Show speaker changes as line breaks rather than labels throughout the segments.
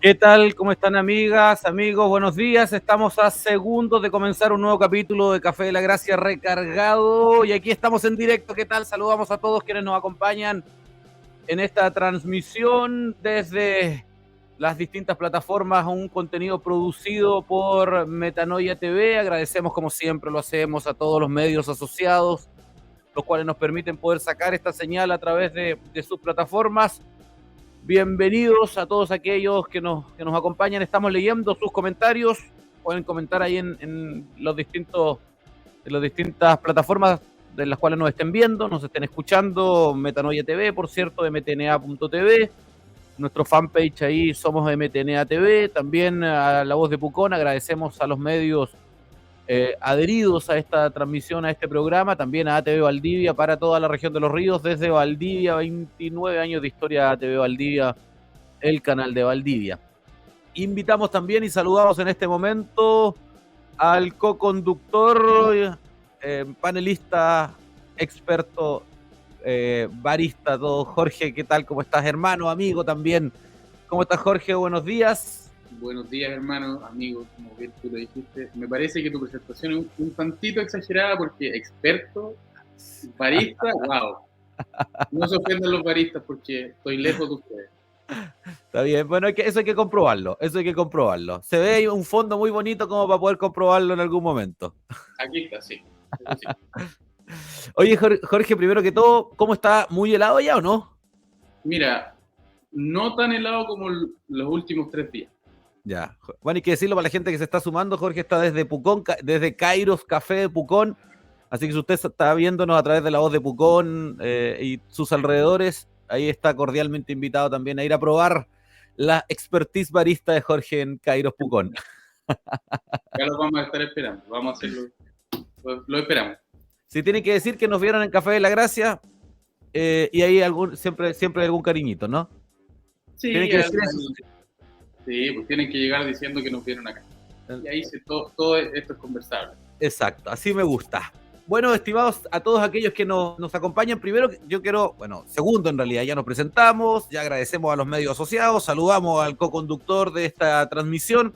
¿Qué tal? ¿Cómo están amigas, amigos? Buenos días. Estamos a segundos de comenzar un nuevo capítulo de Café de la Gracia recargado y aquí estamos en directo. ¿Qué tal? Saludamos a todos quienes nos acompañan en esta transmisión desde las distintas plataformas, un contenido producido por Metanoia TV. Agradecemos como siempre lo hacemos a todos los medios asociados, los cuales nos permiten poder sacar esta señal a través de sus plataformas. Bienvenidos a todos aquellos que nos acompañan. Estamos leyendo sus comentarios. Pueden comentar ahí en las distintas plataformas de las cuales nos estén viendo, nos estén escuchando. Metanoia TV, por cierto, mtna.tv. Nuestro fanpage ahí, somos MTNA TV. También a La Voz de Pucón. Agradecemos a los medios adheridos a esta transmisión, a este programa, también a ATV Valdivia para toda la región de los ríos, desde Valdivia, 29 años de historia de ATV Valdivia, el canal de Valdivia. Invitamos también y saludamos en este momento al co-conductor, panelista, experto, barista, todo, Jorge. ¿Qué tal? ¿Cómo estás, hermano, amigo también? ¿Cómo estás, Jorge? Buenos días.
Buenos días, hermano, amigo, como bien tú lo dijiste. Me parece que tu presentación es un tantito exagerada porque experto, barista, wow. No se ofendan los baristas porque estoy lejos de ustedes.
Está bien, bueno, eso hay que comprobarlo, Se ve ahí un fondo muy bonito como para poder comprobarlo en algún momento.
Aquí está, sí.
Oye, Jorge, primero que todo, ¿cómo está? ¿Muy helado ya o no?
Mira, no tan helado como los últimos 3 días.
Ya, bueno, hay que decirlo para la gente que se está sumando. Jorge está desde Pucón, desde Kairos Café de Pucón, así que si usted está viéndonos a través de La Voz de Pucón y sus alrededores, ahí está cordialmente invitado también a ir a probar la expertise barista de Jorge en Kairos Pucón.
Ya lo vamos a estar esperando, vamos a hacerlo, lo esperamos.
Si tienen que decir que nos vieron en Café de la Gracia, y ahí siempre hay algún cariñito, ¿no?
Sí,
tienen que decir eso.
Sí, pues tienen que llegar diciendo que nos vieron acá. Y ahí todo esto es conversable.
Exacto, así me gusta. Bueno, estimados a todos aquellos que nos acompañan, primero yo quiero, segundo en realidad, ya nos presentamos, ya agradecemos a los medios asociados, saludamos al co-conductor de esta transmisión,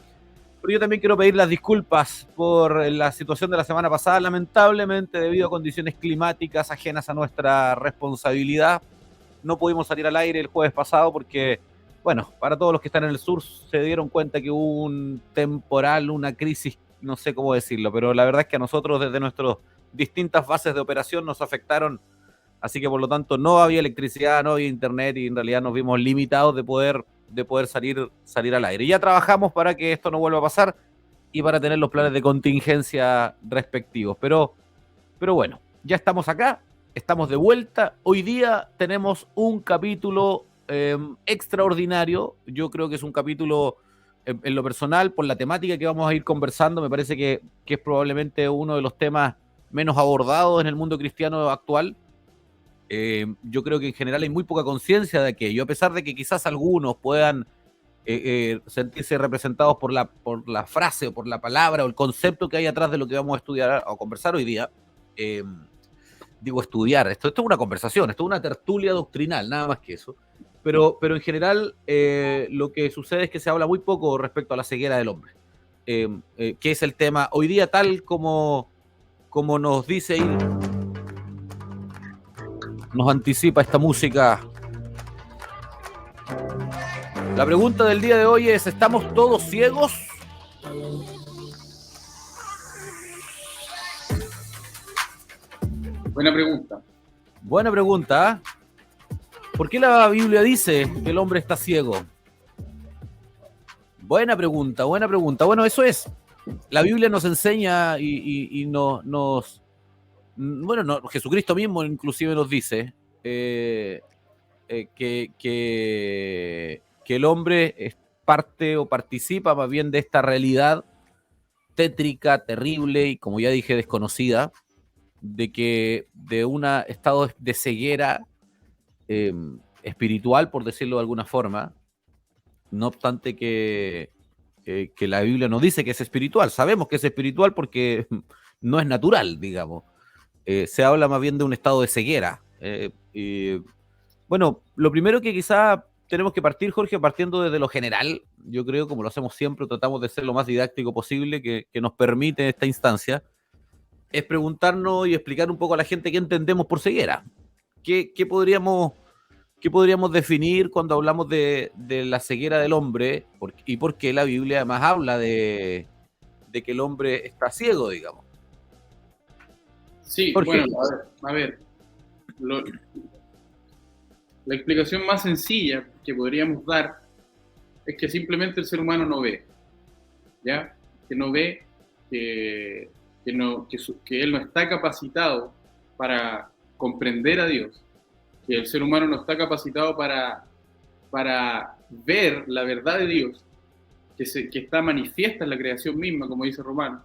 pero yo también quiero pedir las disculpas por la situación de la semana pasada, lamentablemente debido a condiciones climáticas ajenas a nuestra responsabilidad, no pudimos salir al aire el jueves pasado porque, bueno, para todos los que están en el sur se dieron cuenta que hubo un temporal, una crisis, no sé cómo decirlo, pero la verdad es que a nosotros desde nuestras distintas bases de operación nos afectaron, así que por lo tanto no había electricidad, no había internet y en realidad nos vimos limitados de poder salir al aire. Y ya trabajamos para que esto no vuelva a pasar y para tener los planes de contingencia respectivos, pero bueno, ya estamos acá, estamos de vuelta. Hoy día tenemos un capítulo extraordinario. Yo creo que es un capítulo, en lo personal, por la temática que vamos a ir conversando, me parece que es probablemente uno de los temas menos abordados en el mundo cristiano actual. Yo creo que en general hay muy poca conciencia de aquello, a pesar de que quizás algunos puedan sentirse representados por la frase o por la palabra o el concepto que hay atrás de lo que vamos a estudiar o conversar hoy día. Digo estudiar, esto es una conversación, esto es una tertulia doctrinal, nada más que eso. Pero en general lo que sucede es que se habla muy poco respecto a la ceguera del hombre, que es el tema hoy día, tal como nos dice y nos anticipa esta música. La pregunta del día de hoy es: ¿estamos todos ciegos?
Buena pregunta.
Buena pregunta. ¿Por qué la Biblia dice que el hombre está ciego? Buena pregunta. Bueno, eso es. La Biblia nos enseña y Jesucristo mismo inclusive nos dice que el hombre es parte o participa más bien de esta realidad tétrica, terrible y, como ya dije, desconocida, de un estado de ceguera espiritual, por decirlo de alguna forma, no obstante que la Biblia nos dice que es espiritual. Sabemos que es espiritual porque no es natural, digamos. Se habla más bien de un estado de ceguera. Bueno, lo primero que quizá tenemos que partir, Jorge, partiendo desde lo general. Yo creo, como lo hacemos siempre, tratamos de ser lo más didáctico posible que nos permite esta instancia, es preguntarnos y explicar un poco a la gente qué entendemos por ceguera. ¿Qué podríamos definir cuando hablamos de la ceguera del hombre? Y por qué la Biblia además habla de que el hombre está ciego, digamos.
Sí,
Jorge.
bueno, a ver, la explicación más sencilla que podríamos dar es que simplemente el ser humano no ve, ¿ya? Que no ve, que él no está capacitado para comprender a Dios, que el ser humano no está capacitado para ver la verdad de Dios, que está manifiesta en la creación misma, como dice Romano,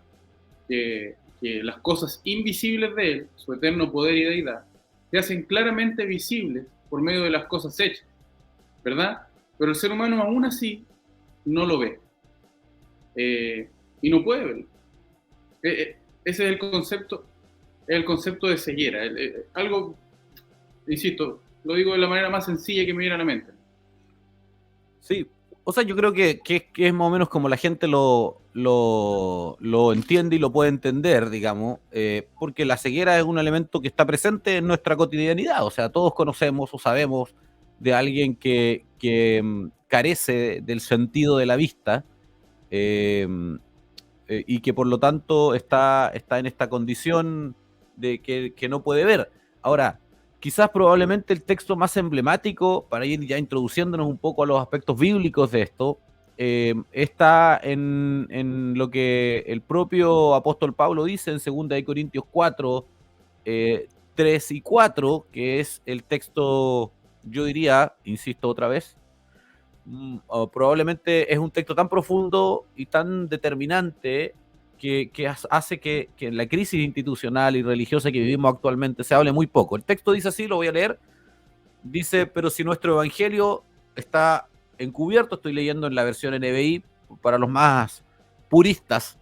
que las cosas invisibles de Él, su eterno poder y deidad, se hacen claramente visibles por medio de las cosas hechas, ¿verdad? Pero el ser humano aún así no lo ve, y no puede verlo. Ese es el concepto de ceguera. Algo, insisto, lo digo de la manera más sencilla que me viene a la mente.
Sí, o sea, yo creo que es más o menos como la gente lo entiende y lo puede entender, digamos, porque la ceguera es un elemento que está presente en nuestra cotidianidad. O sea, todos conocemos o sabemos de alguien que carece del sentido de la vista, y que por lo tanto está en esta condición de que no puede ver. Ahora, quizás probablemente el texto más emblemático, para ir ya introduciéndonos un poco a los aspectos bíblicos de esto, está en lo que el propio apóstol Pablo dice en 2 Corintios 4, 3 y 4, que es el texto, yo diría, insisto otra vez, probablemente es un texto tan profundo y tan determinante que hace que en la crisis institucional y religiosa que vivimos actualmente se hable muy poco. El texto dice así, lo voy a leer, dice, pero si nuestro evangelio está encubierto, estoy leyendo en la versión NBI, para los más puristas,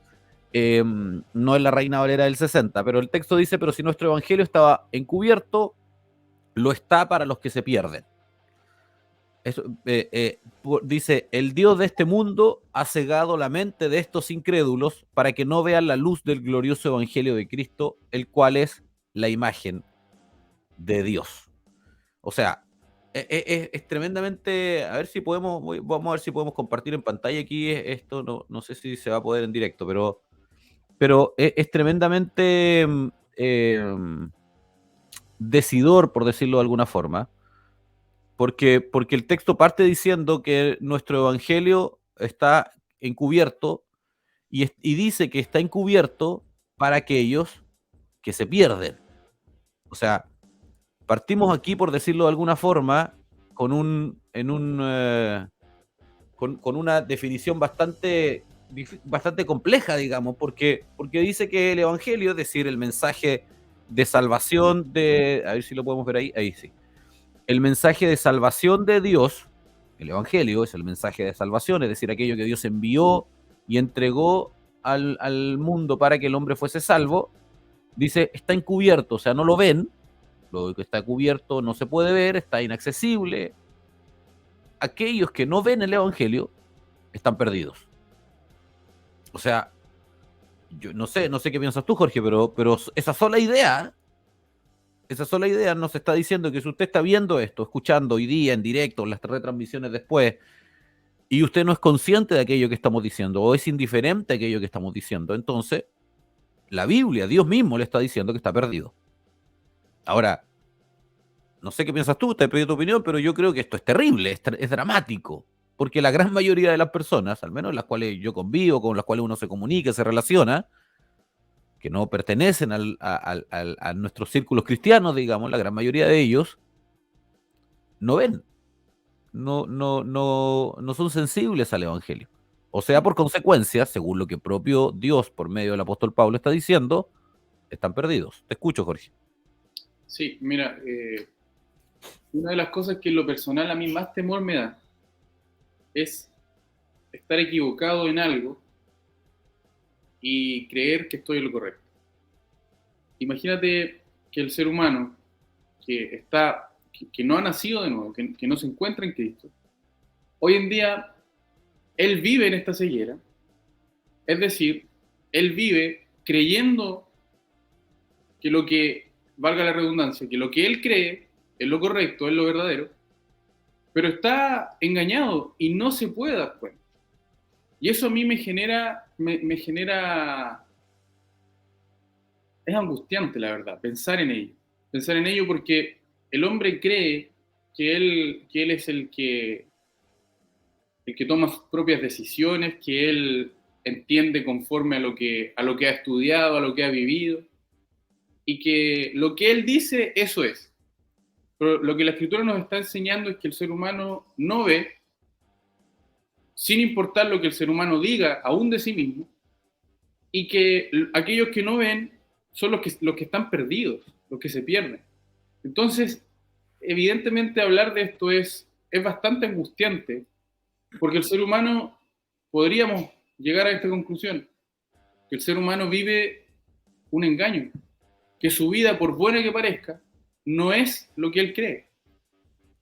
no es la Reina Valera del 60, pero el texto dice, pero si nuestro evangelio estaba encubierto, lo está para los que se pierden. Eso, dice, el Dios de este mundo ha cegado la mente de estos incrédulos para que no vean la luz del glorioso evangelio de Cristo, el cual es la imagen de Dios. O sea, es tremendamente, a ver si podemos, vamos a ver si podemos compartir en pantalla aquí esto, no sé si se va a poder en directo, pero es tremendamente decidor, por decirlo de alguna forma, porque el texto parte diciendo que nuestro evangelio está encubierto y dice que está encubierto para aquellos que se pierden. O sea, partimos aquí, por decirlo de alguna forma, con con una definición bastante compleja, digamos, porque dice que el evangelio, es decir, el mensaje de salvación a ver si lo podemos ver ahí sí. El mensaje de salvación de Dios, el Evangelio es el mensaje de salvación, es decir, aquello que Dios envió y entregó al mundo para que el hombre fuese salvo, dice, está encubierto, o sea, no lo ven, lo que está cubierto no se puede ver, está inaccesible. Aquellos que no ven el Evangelio están perdidos. O sea, yo no sé qué piensas tú, Jorge, pero esa sola idea nos está diciendo que si usted está viendo esto, escuchando hoy día en directo, las retransmisiones después, y usted no es consciente de aquello que estamos diciendo, o es indiferente a aquello que estamos diciendo, entonces la Biblia, Dios mismo le está diciendo que está perdido. Ahora, no sé qué piensas tú, te he pedido tu opinión, pero yo creo que esto es terrible, es dramático, porque la gran mayoría de las personas, al menos las cuales yo convivo, con las cuales uno se comunica, se relaciona, que no pertenecen a nuestros círculos cristianos, digamos, la gran mayoría de ellos, no ven, no son sensibles al Evangelio. O sea, por consecuencia, según lo que propio Dios, por medio del apóstol Pablo, está diciendo, están perdidos. Te escucho, Jorge.
Sí, mira, una de las cosas que en lo personal a mí más temor me da es estar equivocado en algo y creer que estoy en lo correcto. Imagínate que el ser humano que no ha nacido de nuevo, que no se encuentra en Cristo, Hoy en día, él vive en esta ceguera, es decir, él vive creyendo que lo que, valga la redundancia, que lo que él cree es lo correcto, es lo verdadero, pero está engañado y no se puede dar cuenta. Y eso a mí me genera, es angustiante la verdad, pensar en ello porque el hombre cree que él es el que toma sus propias decisiones, que él entiende conforme a lo que ha estudiado, a lo que ha vivido, y que lo que él dice, eso es. Pero lo que la escritura nos está enseñando es que el ser humano no ve, sin importar lo que el ser humano diga, aún de sí mismo, y que aquellos que no ven son los que están perdidos, los que se pierden. Entonces, evidentemente hablar de esto es bastante angustiante, porque el ser humano, podríamos llegar a esta conclusión, que el ser humano vive un engaño, que su vida, por buena que parezca, no es lo que él cree.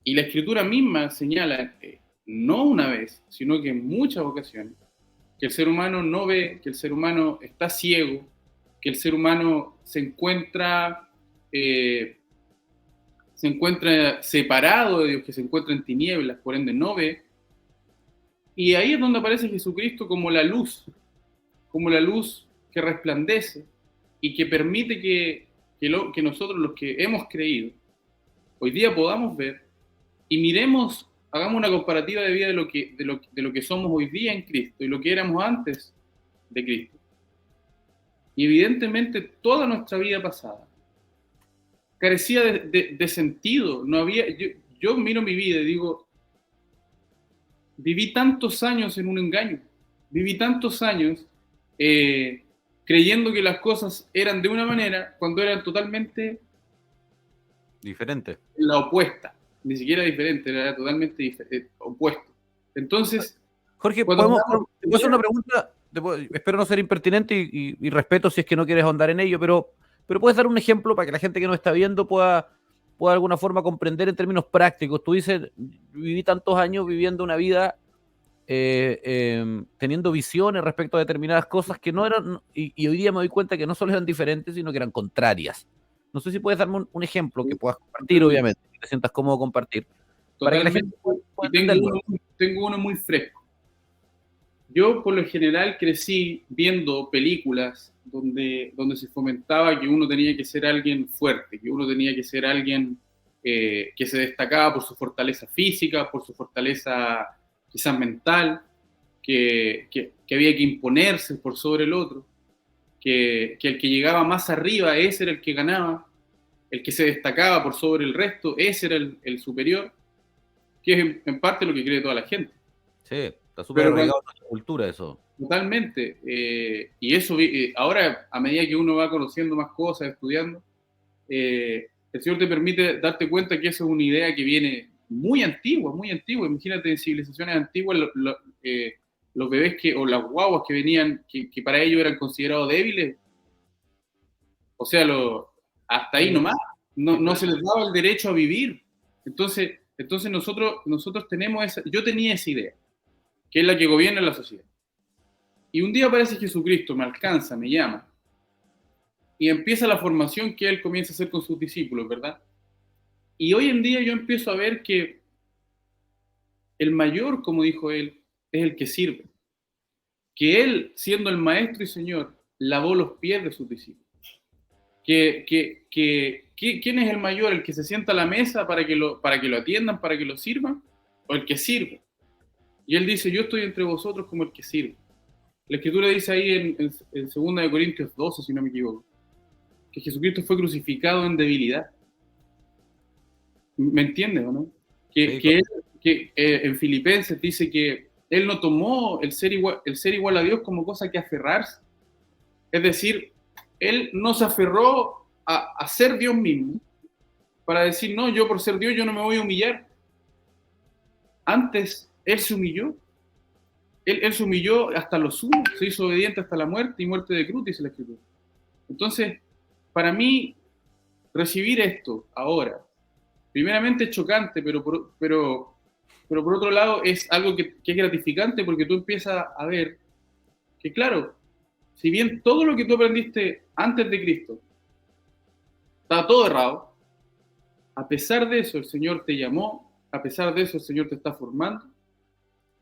Y la escritura misma señala que no una vez, sino que en muchas ocasiones, que el ser humano no ve, que el ser humano está ciego, que el ser humano se encuentra separado de Dios, que se encuentra en tinieblas, por ende no ve. Y ahí es donde aparece Jesucristo como la luz que resplandece y que permite que nosotros, los que hemos creído, hoy día podamos ver y miremos, hagamos una comparativa de vida de lo que somos hoy día en Cristo y lo que éramos antes de Cristo. Y evidentemente toda nuestra vida pasada carecía de sentido. No había, yo miro mi vida y digo, viví tantos años en un engaño, viví tantos años creyendo que las cosas eran de una manera cuando eran totalmente
diferente.
la opuesta, ni siquiera diferente, era totalmente opuesto. Entonces,
Jorge, ¿puedo hacer una pregunta? Espero no ser impertinente y respeto si es que no quieres ahondar en ello, pero puedes dar un ejemplo para que la gente que nos está viendo pueda de alguna forma comprender en términos prácticos. Tú dices, viví tantos años viviendo una vida teniendo visiones respecto a determinadas cosas que no eran, y hoy día me doy cuenta que no solo eran diferentes, sino que eran contrarias. No sé si puedes darme un ejemplo que puedas compartir, obviamente, que te sientas cómodo compartir, para que la gente pueda entenderlo.
Tengo uno muy fresco. Yo, por lo general, crecí viendo películas donde se fomentaba que uno tenía que ser alguien fuerte, que uno tenía que ser alguien que se destacaba por su fortaleza física, por su fortaleza quizás mental, que había que imponerse por sobre el otro, que el que llegaba más arriba, ese era el que ganaba, el que se destacaba por sobre el resto, ese era el superior, que es en parte lo que cree toda la gente.
Sí, está súper arraigado en nuestra cultura eso.
Totalmente. Y eso, ahora, a medida que uno va conociendo más cosas, estudiando, el Señor te permite darte cuenta que eso es una idea que viene muy antigua, muy antigua. Imagínate en civilizaciones antiguas, los bebés o las guaguas que venían, que para ellos eran considerados débiles, o sea, hasta ahí nomás, no se les daba el derecho a vivir. Entonces nosotros tenemos yo tenía esa idea, que es la que gobierna la sociedad. Y un día aparece Jesucristo, me alcanza, me llama, y empieza la formación que él comienza a hacer con sus discípulos, ¿verdad? Y hoy en día yo empiezo a ver que el mayor, como dijo él, es el que sirve. Que él, siendo el maestro y señor, lavó los pies de sus discípulos. ¿Quién es el mayor? ¿El que se sienta a la mesa para que lo atiendan, para que lo sirvan? ¿O el que sirve? Y él dice, yo estoy entre vosotros como el que sirve. La Escritura dice ahí en 2 Corintios 12, si no me equivoco, que Jesucristo fue crucificado en debilidad. ¿Me entiendes o no? Que en Filipenses dice que él no tomó el ser igual a Dios como cosa que aferrarse. Es decir, él no se aferró a ser Dios mismo para decir, no, yo por ser Dios yo no me voy a humillar. Antes, él se humilló. Él se humilló hasta lo sumo, se hizo obediente hasta la muerte y muerte de cruz, dice la Escritura. Entonces, para mí, recibir esto ahora, primeramente es chocante, pero pero por otro lado es algo que es gratificante porque tú empiezas a ver que, claro, si bien todo lo que tú aprendiste antes de Cristo estaba todo errado, a pesar de eso el Señor te llamó, a pesar de eso el Señor te está formando,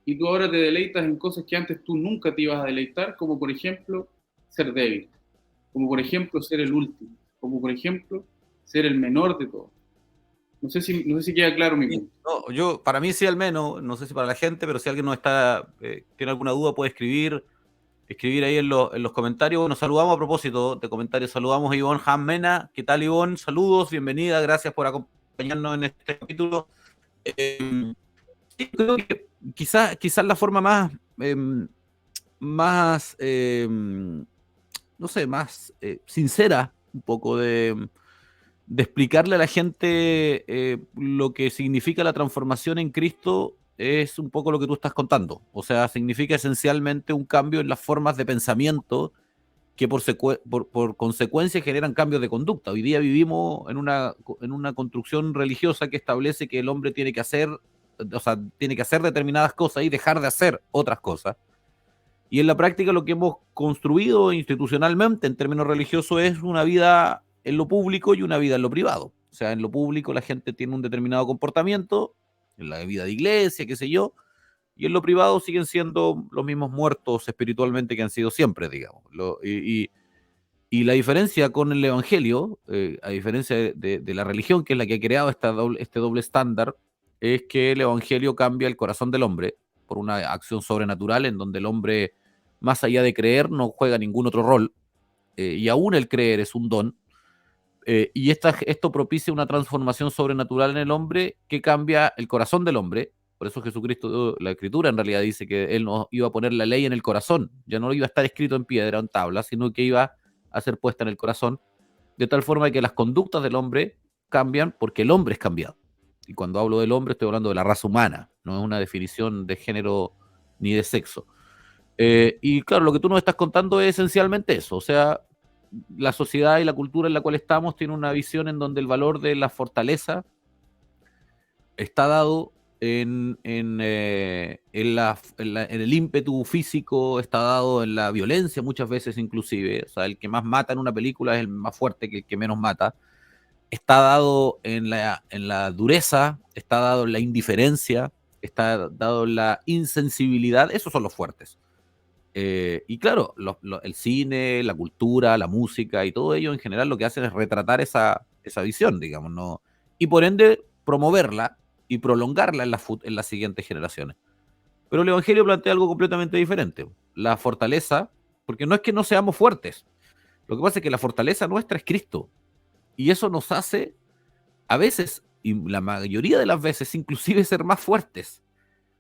y tú ahora te deleitas en cosas que antes tú nunca te ibas a deleitar, como por ejemplo ser débil, como por ejemplo ser el último, como por ejemplo ser el menor de todos. No sé si queda claro mi punto.
No, para mí sí al menos, no sé si para la gente, pero si alguien no tiene alguna duda puede escribir ahí en los comentarios. Nos saludamos a propósito de comentarios, saludamos a Ivonne Jammena. ¿Qué tal, Ivonne? Saludos, bienvenida, gracias por acompañarnos en este capítulo. Sí, creo que quizás la forma más no sé, más sincera un poco de explicarle a la gente lo que significa la transformación en Cristo es un poco lo que tú estás contando. O sea, significa esencialmente un cambio en las formas de pensamiento que por consecuencia generan cambios de conducta. Hoy día vivimos en una construcción religiosa que establece que el hombre tiene que hacer, o sea, tiene que hacer determinadas cosas y dejar de hacer otras cosas. Y en la práctica lo que hemos construido institucionalmente en términos religiosos es una vida en lo público y una vida en lo privado. O sea, en lo público la gente tiene un determinado comportamiento, en la vida de iglesia, qué sé yo, y en lo privado siguen siendo los mismos muertos espiritualmente que han sido siempre, digamos. Y la diferencia con el Evangelio, a diferencia de la religión, que es la que ha creado este doble estándar, es que el Evangelio cambia el corazón del hombre por una acción sobrenatural en donde el hombre, más allá de creer, no juega ningún otro rol, y aún el creer es un don, y esto propicia una transformación sobrenatural en el hombre que cambia el corazón del hombre. Por eso Jesucristo, la Escritura en realidad dice que Él nos iba a poner la ley en el corazón, ya no iba a estar escrito en piedra o en tabla, sino que iba a ser puesta en el corazón, de tal forma que las conductas del hombre cambian porque el hombre es cambiado. Y cuando hablo del hombre estoy hablando de la raza humana, no es una definición de género ni de sexo. Y claro, lo que tú nos estás contando es esencialmente eso, o sea, la sociedad y la cultura en la cual estamos tiene una visión en donde el valor de la fortaleza está dado en el ímpetu físico, está dado en la violencia muchas veces inclusive, o sea, el que más mata en una película es el más fuerte que el que menos mata, está dado en la dureza, está dado en la indiferencia, está dado en la insensibilidad, esos son los fuertes. Y claro, el cine, la cultura, la música y todo ello en general lo que hacen es retratar esa visión, digamos, ¿no? Y por ende promoverla y prolongarla en las siguientes generaciones. Pero el Evangelio plantea algo completamente diferente. La fortaleza, porque no es que no seamos fuertes, lo que pasa es que la fortaleza nuestra es Cristo. Y eso nos hace, a veces, y la mayoría de las veces, inclusive ser más fuertes.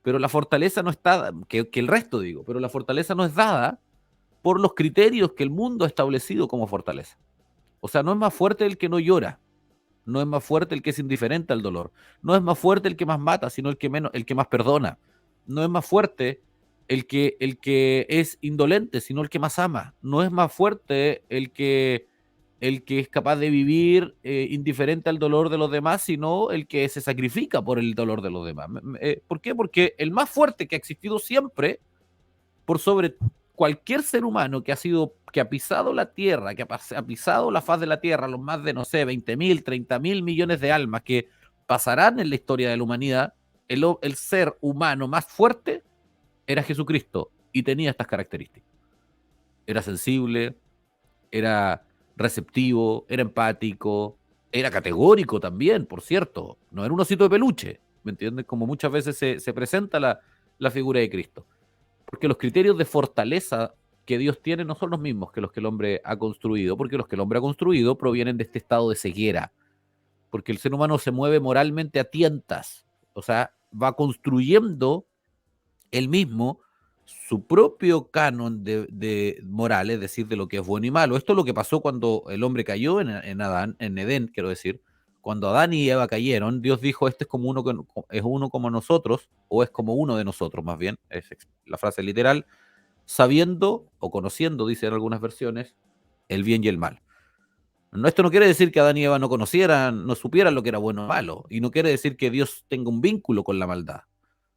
Pero la fortaleza no está, que el resto digo, pero la fortaleza no es dada por los criterios que el mundo ha establecido como fortaleza. O sea, no es más fuerte el que no llora, no es más fuerte el que es indiferente al dolor, no es más fuerte el que más mata, sino el que más perdona. No es más fuerte el que es indolente, sino el que más ama. No es más fuerte el que es capaz de vivir indiferente al dolor de los demás, sino el que se sacrifica por el dolor de los demás. ¿Por qué? Porque el más fuerte que ha existido siempre, por sobre cualquier ser humano que ha pisado la tierra, que ha pisado la faz de la tierra, los más de, no sé, 20.000, 30.000 millones de almas que pasarán en la historia de la humanidad, el ser humano más fuerte era Jesucristo y tenía estas características. Era sensible, era receptivo, era empático, era categórico también, por cierto. No era un osito de peluche, ¿me entiendes? Como muchas veces se presenta la figura de Cristo. Porque los criterios de fortaleza que Dios tiene no son los mismos que los que el hombre ha construido, porque los que el hombre ha construido provienen de este estado de ceguera, porque el ser humano se mueve moralmente a tientas, o sea, va construyendo él mismo su propio canon de moral, es decir, de lo que es bueno y malo. Esto es lo que pasó cuando el hombre cayó en Edén, quiero decir. Cuando Adán y Eva cayeron, Dios dijo, este es uno como nosotros, o es como uno de nosotros, más bien, es la frase literal, sabiendo o conociendo, dicen algunas versiones, el bien y el mal. No, esto no quiere decir que Adán y Eva no conocieran, no supieran lo que era bueno o malo, y no quiere decir que Dios tenga un vínculo con la maldad.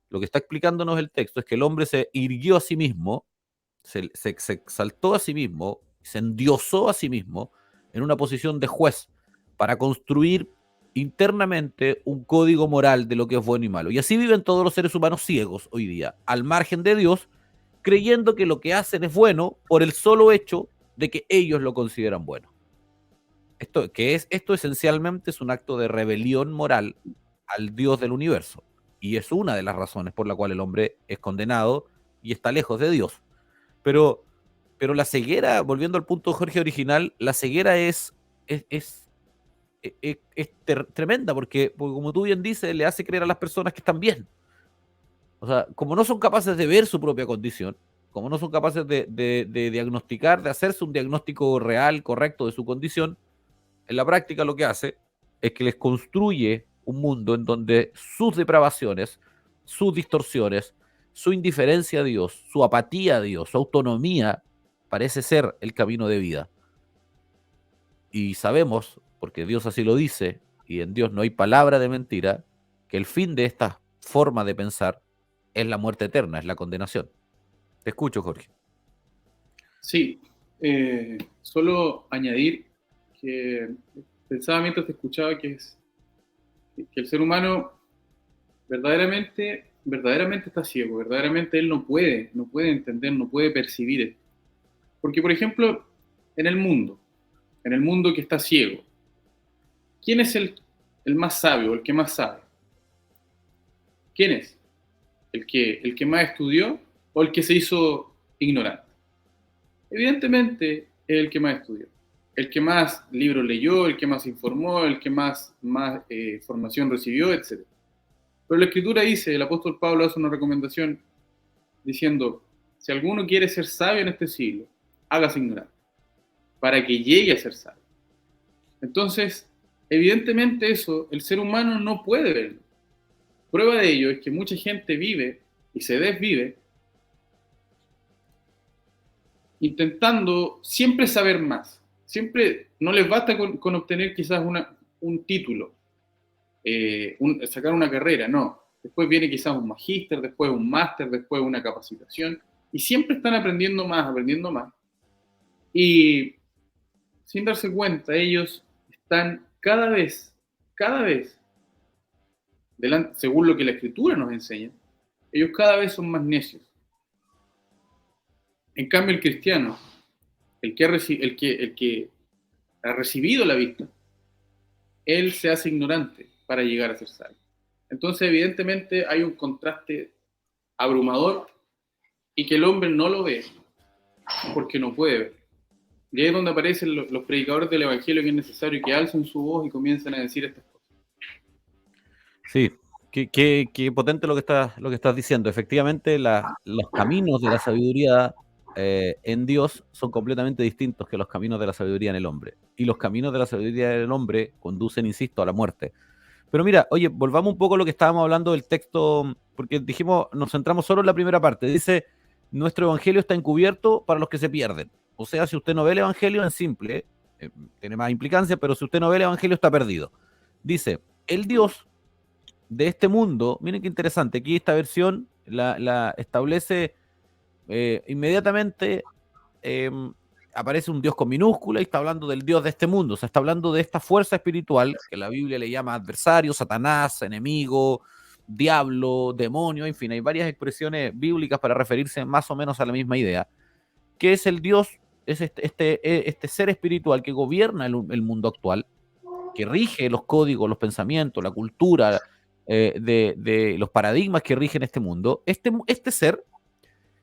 lo que está explicándonos el texto es que el hombre se irguió a sí mismo, se exaltó a sí mismo, se endiosó a sí mismo en una posición de juez para construir internamente un código moral de lo que es bueno y malo. Y así viven todos los seres humanos ciegos hoy día, al margen de Dios, creyendo que lo que hacen es bueno por el solo hecho de que ellos lo consideran bueno. Esto esencialmente es un acto de rebelión moral al Dios del universo. Y es una de las razones por la cual el hombre es condenado y está lejos de Dios. Pero, pero la ceguera, volviendo al punto Jorge original, la ceguera es tremenda porque, como tú bien dices, le hace creer a las personas que están bien. O sea, como no son capaces de ver su propia condición, como no son capaces de diagnosticar, de hacerse un diagnóstico real, correcto de su condición, en la práctica lo que hace es que les construye un mundo en donde sus depravaciones, sus distorsiones, su indiferencia a Dios, su apatía a Dios, su autonomía, parece ser el camino de vida. Y sabemos, porque Dios así lo dice, y en Dios no hay palabra de mentira, que el fin de esta forma de pensar es la muerte eterna, es la condenación. Te escucho, Jorge.
Sí, solo añadir que pensaba mientras te escuchaba que el ser humano verdaderamente está ciego, verdaderamente él no puede entender, no puede percibir esto. Porque, por ejemplo, en el mundo que está ciego, ¿quién es el más sabio, el que más sabe? ¿Quién es? ¿El que más estudió o el que se hizo ignorante? Evidentemente es el que más estudió, el que más libros leyó, el que más informó, el que más formación recibió, etc. Pero la Escritura dice, el apóstol Pablo hace una recomendación diciendo, si alguno quiere ser sabio en este siglo, hágase ignorante, para que llegue a ser sabio. Entonces, evidentemente eso, el ser humano no puede verlo. Prueba de ello es que mucha gente vive y se desvive intentando siempre saber más. Siempre no les basta con obtener quizás un título, sacar una carrera, no. Después viene quizás un magíster, después un máster, después una capacitación, y siempre están aprendiendo más. Y sin darse cuenta, ellos están cada vez, delante, según lo que la Escritura nos enseña, ellos cada vez son más necios. En cambio, el cristiano, el que ha recibido la vista, él se hace ignorante para llegar a ser sabio. Entonces, evidentemente, hay un contraste abrumador y que el hombre no lo ve porque no puede ver. Y ahí es donde aparecen los predicadores del Evangelio, que es necesario que alcen su voz y comiencen a decir estas cosas.
Sí, qué potente lo que estás diciendo. Efectivamente, los caminos de la sabiduría en Dios son completamente distintos que los caminos de la sabiduría en el hombre. Y los caminos de la sabiduría en el hombre conducen, insisto, a la muerte. Pero mira, oye, volvamos un poco a lo que estábamos hablando del texto, porque dijimos, nos centramos solo en la primera parte. Dice, nuestro evangelio está encubierto para los que se pierden. O sea, si usted no ve el evangelio, en simple, tiene más implicancia, pero si usted no ve el evangelio, está perdido. Dice, el Dios de este mundo, miren qué interesante, aquí esta versión la establece inmediatamente, aparece un Dios con minúscula y está hablando del Dios de este mundo, o sea, está hablando de esta fuerza espiritual que la Biblia le llama adversario, Satanás, enemigo, diablo, demonio, en fin, hay varias expresiones bíblicas para referirse más o menos a la misma idea, que es el Dios, es este ser espiritual que gobierna el mundo actual, que rige los códigos, los pensamientos, la cultura, de los paradigmas que rigen este mundo. Este ser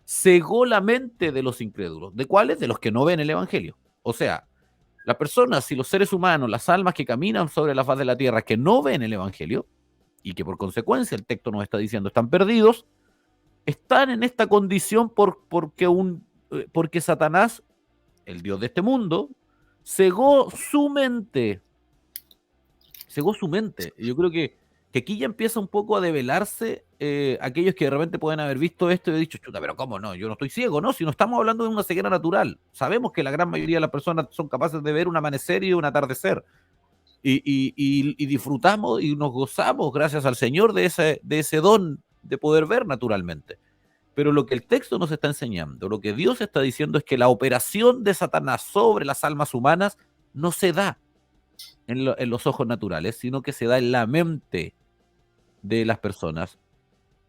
cegó la mente de los incrédulos. ¿De cuáles? De los que no ven el Evangelio. O sea, las personas y los seres humanos, las almas que caminan sobre la faz de la tierra, que no ven el Evangelio, y que por consecuencia el texto nos está diciendo están perdidos, están en esta condición porque Satanás, el Dios de este mundo, cegó su mente. Cegó su mente. Y yo creo que aquí ya empieza un poco a develarse aquellos que de repente pueden haber visto esto y he dicho, chuta, pero ¿cómo no? Yo no estoy ciego, ¿no? Si no estamos hablando de una ceguera natural. Sabemos que la gran mayoría de las personas son capaces de ver un amanecer y un atardecer. Y disfrutamos y nos gozamos gracias al Señor de ese don de poder ver naturalmente. Pero lo que el texto nos está enseñando, lo que Dios está diciendo es que la operación de Satanás sobre las almas humanas no se da en los ojos naturales, sino que se da en la mente de las personas,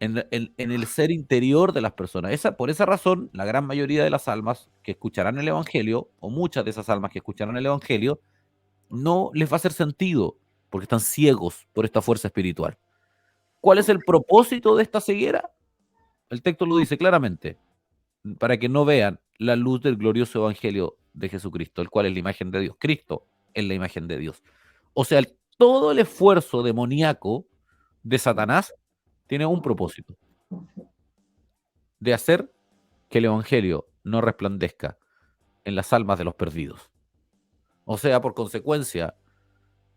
en el ser interior de las personas. Por esa razón, la gran mayoría de las almas que escucharán el Evangelio, o muchas de esas almas que escucharán el Evangelio, no les va a hacer sentido, porque están ciegos por esta fuerza espiritual. ¿Cuál es el propósito de esta ceguera? El texto lo dice claramente, para que no vean la luz del glorioso Evangelio de Jesucristo, el cual es la imagen de Dios. Cristo es la imagen de Dios. O sea, todo el esfuerzo demoníaco de Satanás tiene un propósito, de hacer que el Evangelio no resplandezca en las almas de los perdidos. O sea, por consecuencia,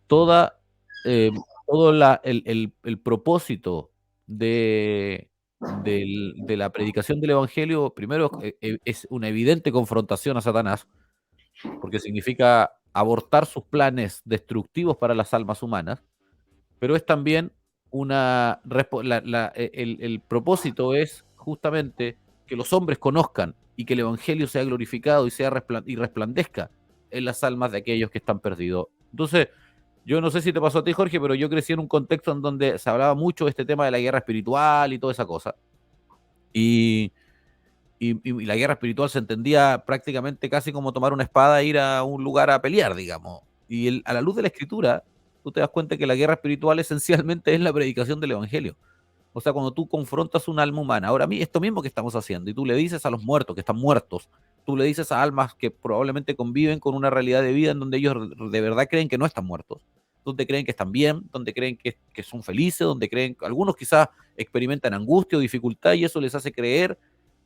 toda, eh, todo el propósito de la predicación del Evangelio, primero, es una evidente confrontación a Satanás, porque significa abortar sus planes destructivos para las almas humanas, pero es también el propósito es justamente que los hombres conozcan y que el Evangelio sea glorificado y resplandezca en las almas de aquellos que están perdidos. Entonces, yo no sé si te pasó a ti, Jorge, pero yo crecí en un contexto en donde se hablaba mucho de este tema de la guerra espiritual y toda esa cosa. Y, y la guerra espiritual se entendía prácticamente casi como tomar una espada e ir a un lugar a pelear, digamos. A la luz de la escritura, tú te das cuenta que la guerra espiritual esencialmente es la predicación del Evangelio. O sea, cuando tú confrontas un alma humana, ahora esto mismo que estamos haciendo, y tú le dices a los muertos que están muertos, tú le dices a almas que probablemente conviven con una realidad de vida en donde ellos de verdad creen que no están muertos, donde creen que están bien, donde creen que son felices, donde creen, algunos quizás experimentan angustia o dificultad y eso les hace creer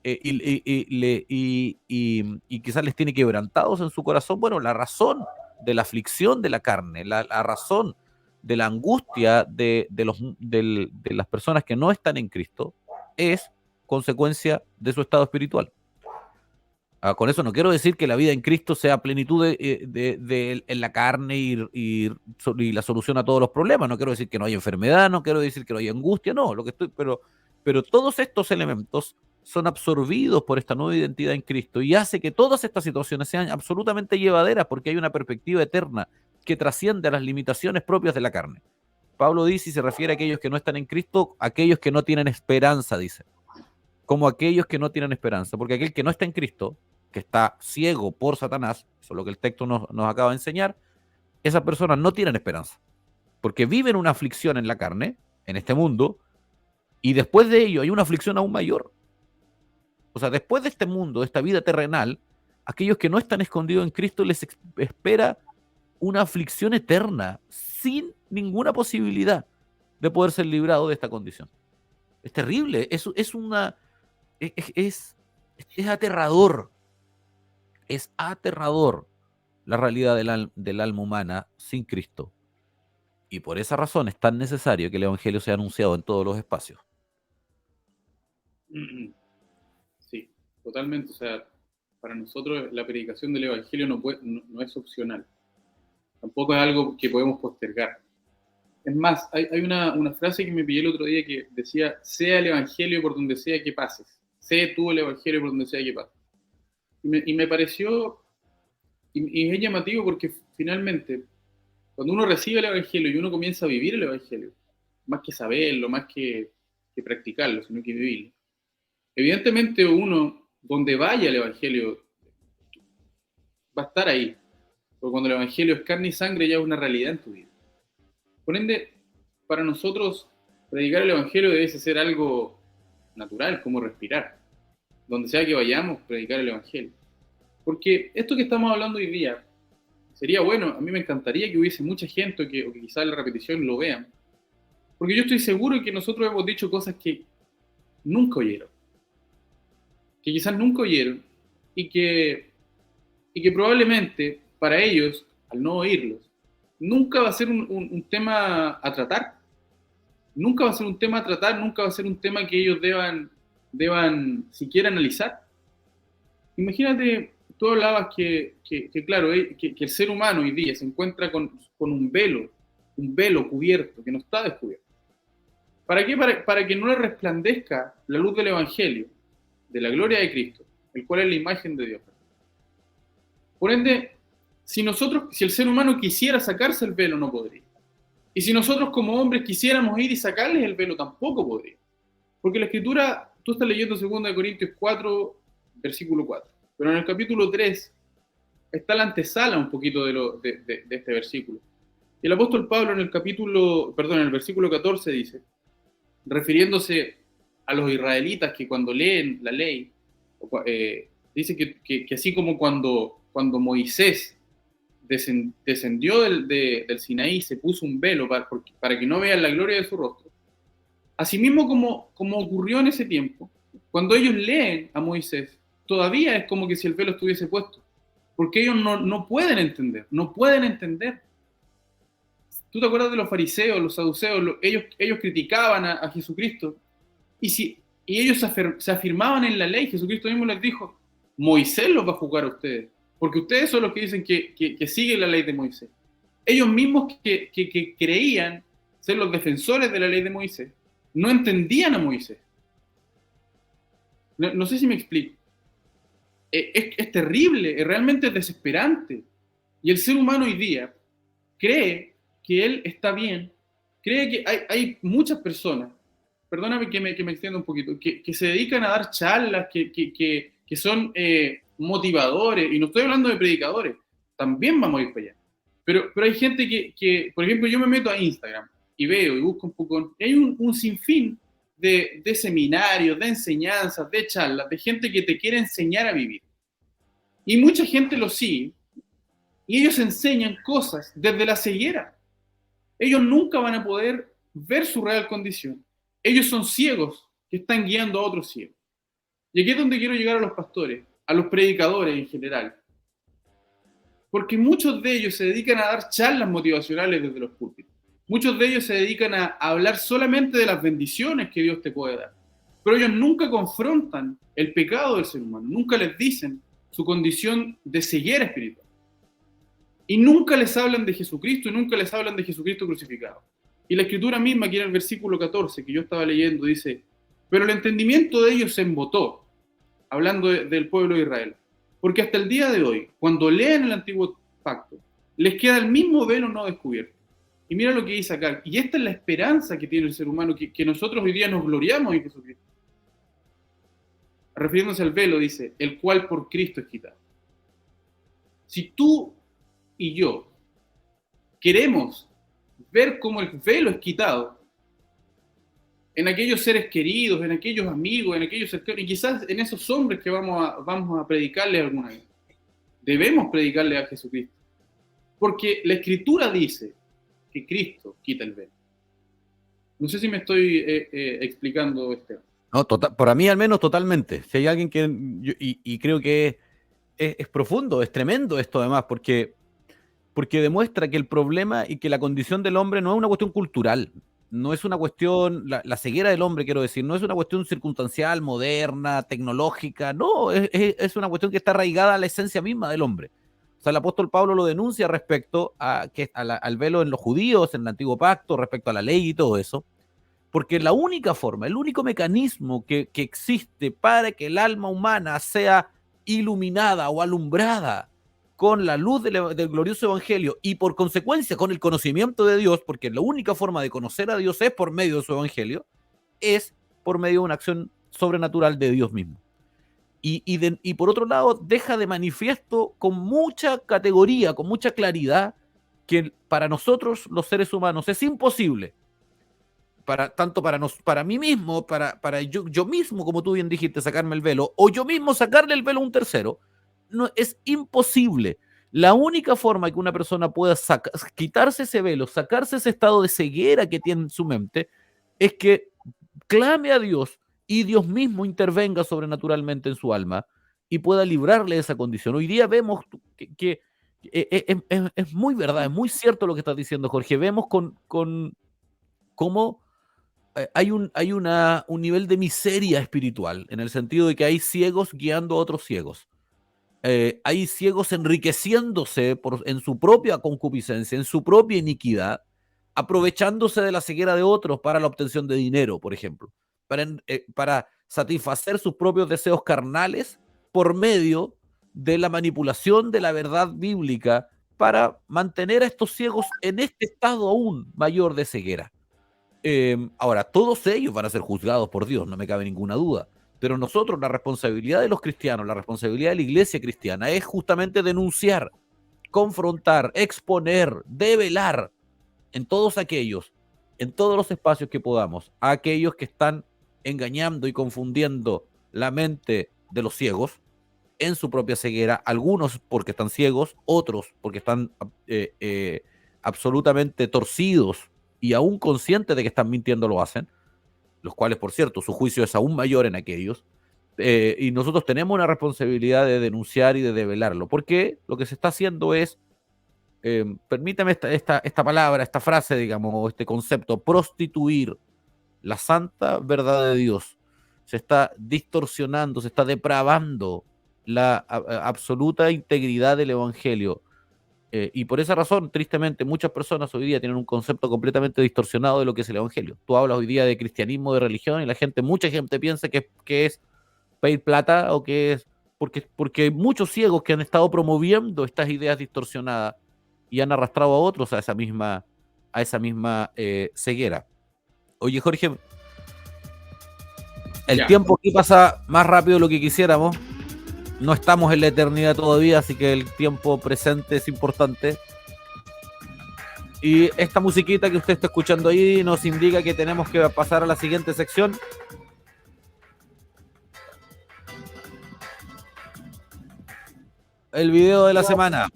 y quizás les tiene quebrantados en su corazón. Bueno, la razón de la aflicción de la carne, la razón de la angustia de las personas que no están en Cristo es consecuencia de su estado espiritual. Con eso no quiero decir que la vida en Cristo sea plenitud en la carne y la solución a todos los problemas. No quiero decir que no haya enfermedad, no quiero decir que no haya angustia, no. Pero todos estos elementos son absorbidos por esta nueva identidad en Cristo y hace que todas estas situaciones sean absolutamente llevaderas porque hay una perspectiva eterna que trasciende a las limitaciones propias de la carne. Pablo dice y se refiere a aquellos que no están en Cristo, aquellos que no tienen esperanza, dice. Como aquellos que no tienen esperanza, porque aquel que no está en Cristo, que está ciego por Satanás, eso es lo que el texto nos acaba de enseñar, esas personas no tienen esperanza, porque viven una aflicción en la carne, en este mundo, y después de ello hay una aflicción aún mayor. O sea, después de este mundo, de esta vida terrenal, aquellos que no están escondidos en Cristo les espera una aflicción eterna, sin ninguna posibilidad de poder ser librado de esta condición. Es terrible, es aterrador, es aterrador la realidad del alma humana sin Cristo. Y por esa razón es tan necesario que el Evangelio sea anunciado en todos los espacios.
Sí, totalmente. O sea, para nosotros la predicación del Evangelio no es opcional. Tampoco es algo que podemos postergar. Es más, hay una frase que me pillé el otro día que decía, sea el Evangelio por donde sea que pases. Sé tú el Evangelio por donde sea que pases. Y me pareció, y es llamativo porque finalmente, cuando uno recibe el Evangelio y uno comienza a vivir el Evangelio, más que saberlo, más que practicarlo, sino que vivirlo, evidentemente uno, donde vaya el Evangelio, va a estar ahí. Porque cuando el Evangelio es carne y sangre ya es una realidad en tu vida. Por ende, para nosotros, predicar el Evangelio debe ser algo natural, como respirar. Donde sea que vayamos, predicar el Evangelio. Porque esto que estamos hablando hoy día, sería bueno, a mí me encantaría que hubiese mucha gente o que quizás la repetición lo vean. Porque yo estoy seguro que nosotros hemos dicho cosas que nunca oyeron. Que quizás nunca oyeron y que probablemente para ellos, al no oírlos, nunca va a ser un tema a tratar. Nunca va a ser un tema a tratar, nunca va a ser un tema que ellos deban siquiera analizar. Imagínate, tú hablabas claro, que el ser humano hoy día se encuentra con un velo cubierto, que no está descubierto. ¿Para qué? Para que no le resplandezca la luz del Evangelio, de la gloria de Cristo, el cual es la imagen de Dios. Por ende, si el ser humano quisiera sacarse el velo, no podría. Y si nosotros como hombres quisiéramos ir y sacarles el velo, tampoco podría. Porque la Escritura, tú estás leyendo 2 Corintios 4, versículo 4, pero en el capítulo 3 está la antesala un poquito de este versículo. Y el apóstol Pablo en el versículo 14 dice, refiriéndose a los israelitas que cuando leen la ley, dice que así como cuando Moisés descendió del Sinaí, se puso un velo para que no vean la gloria de su rostro, asimismo como ocurrió en ese tiempo, cuando ellos leen a Moisés, todavía es como que si el velo estuviese puesto, porque ellos no pueden entender, no pueden entender. ¿Tú te acuerdas de los fariseos, los saduceos? Ellos criticaban a Jesucristo y ellos se afirmaban en la ley. Jesucristo mismo les dijo, Moisés los va a juzgar a ustedes, porque ustedes son los que dicen que siguen la ley de Moisés. Ellos mismos que creían ser los defensores de la ley de Moisés, no entendían a Moisés. No sé si me explico. Es terrible, realmente es desesperante. Y el ser humano hoy día cree que él está bien, cree que hay muchas personas, perdóname que me extienda un poquito, que se dedican a dar charlas, que son motivadores, y no estoy hablando de predicadores, también vamos a ir para allá. Pero hay gente que, por ejemplo, yo me meto a Instagram y veo y busco un poco, hay un sinfín de seminarios, de enseñanzas, de charlas, de gente que te quiere enseñar a vivir. Y mucha gente lo sigue, y ellos enseñan cosas desde la ceguera. Ellos nunca van a poder ver su real condición. Ellos son ciegos que están guiando a otros ciegos. Y aquí es donde quiero llegar a los pastores, a los predicadores en general. Porque muchos de ellos se dedican a dar charlas motivacionales desde los púlpitos. Muchos de ellos se dedican a hablar solamente de las bendiciones que Dios te puede dar. Pero ellos nunca confrontan el pecado del ser humano, nunca les dicen su condición de ceguera espiritual. Y nunca les hablan de Jesucristo y nunca les hablan de Jesucristo crucificado. Y la Escritura misma, aquí en el versículo 14 que yo estaba leyendo, dice, pero el entendimiento de ellos se embotó, hablando del pueblo de Israel. Porque hasta el día de hoy, cuando leen el Antiguo Pacto, les queda el mismo velo no descubierto. Y mira lo que dice acá. Y esta es la esperanza que tiene el ser humano, que nosotros hoy día nos gloriamos en Jesucristo. Refiriéndose al velo, dice, el cual por Cristo es quitado. Si tú y yo queremos ver cómo el velo es quitado en aquellos seres queridos, en aquellos amigos, en aquellos cercanos, y quizás en esos hombres que vamos a predicarles alguna vez, debemos predicarles a Jesucristo. Porque la Escritura dice que Cristo quita el velo. No sé si me estoy explicando, Esteban.
No, para mí al menos totalmente. Si hay alguien y creo que es profundo, es tremendo esto además, porque demuestra que el problema y que la condición del hombre no es una cuestión cultural, no es una cuestión, la ceguera del hombre, quiero decir, no es una cuestión circunstancial, moderna, tecnológica, no, es una cuestión que está arraigada a la esencia misma del hombre. O sea, el apóstol Pablo lo denuncia respecto al velo en los judíos, en el Antiguo Pacto, respecto a la ley y todo eso, porque la única forma, el único mecanismo que existe para que el alma humana sea iluminada o alumbrada con la luz del glorioso evangelio y por consecuencia con el conocimiento de Dios, porque la única forma de conocer a Dios es por medio de su evangelio, es por medio de una acción sobrenatural de Dios mismo. Y por otro lado, deja de manifiesto con mucha categoría, con mucha claridad, que para nosotros los seres humanos es imposible, tanto para mí mismo, para yo mismo, como tú bien dijiste, sacarme el velo, o yo mismo sacarle el velo a un tercero. No, es imposible. La única forma que una persona pueda quitarse ese velo, sacarse ese estado de ceguera que tiene en su mente, es que clame a Dios y Dios mismo intervenga sobrenaturalmente en su alma y pueda librarle de esa condición. Hoy día vemos que es muy verdad, es muy cierto lo que estás diciendo, Jorge. Vemos con cómo hay un nivel de miseria espiritual, en el sentido de que hay ciegos guiando a otros ciegos. Hay ciegos enriqueciéndose en su propia concupiscencia, en su propia iniquidad, aprovechándose de la ceguera de otros para la obtención de dinero, por ejemplo, para satisfacer sus propios deseos carnales por medio de la manipulación de la verdad bíblica para mantener a estos ciegos en este estado aún mayor de ceguera. Ahora, todos ellos van a ser juzgados por Dios, no me cabe ninguna duda. Pero nosotros, la responsabilidad de los cristianos, la responsabilidad de la iglesia cristiana es justamente denunciar, confrontar, exponer, develar en todos aquellos, en todos los espacios que podamos, a aquellos que están engañando y confundiendo la mente de los ciegos en su propia ceguera, algunos porque están ciegos, otros porque están absolutamente torcidos y aún conscientes de que están mintiendo lo hacen, los cuales, por cierto, su juicio es aún mayor en aquellos, y nosotros tenemos una responsabilidad de denunciar y de develarlo, porque lo que se está haciendo es, permítame esta palabra, esta frase, digamos, este concepto, prostituir la santa verdad de Dios. Se está distorsionando, se está depravando la absoluta integridad del Evangelio. Y por esa razón, tristemente, muchas personas hoy día tienen un concepto completamente distorsionado de lo que es el Evangelio. Tú hablas hoy día de cristianismo, de religión, y mucha gente piensa que es pedir plata o que es... Porque hay muchos ciegos que han estado promoviendo estas ideas distorsionadas y han arrastrado a otros a esa misma ceguera. Oye, Jorge, el tiempo aquí pasa más rápido de lo que quisiéramos. No estamos en la eternidad todavía, así que el tiempo presente es importante. Y esta musiquita que usted está escuchando ahí nos indica que tenemos que pasar a la siguiente sección. El video de la semana.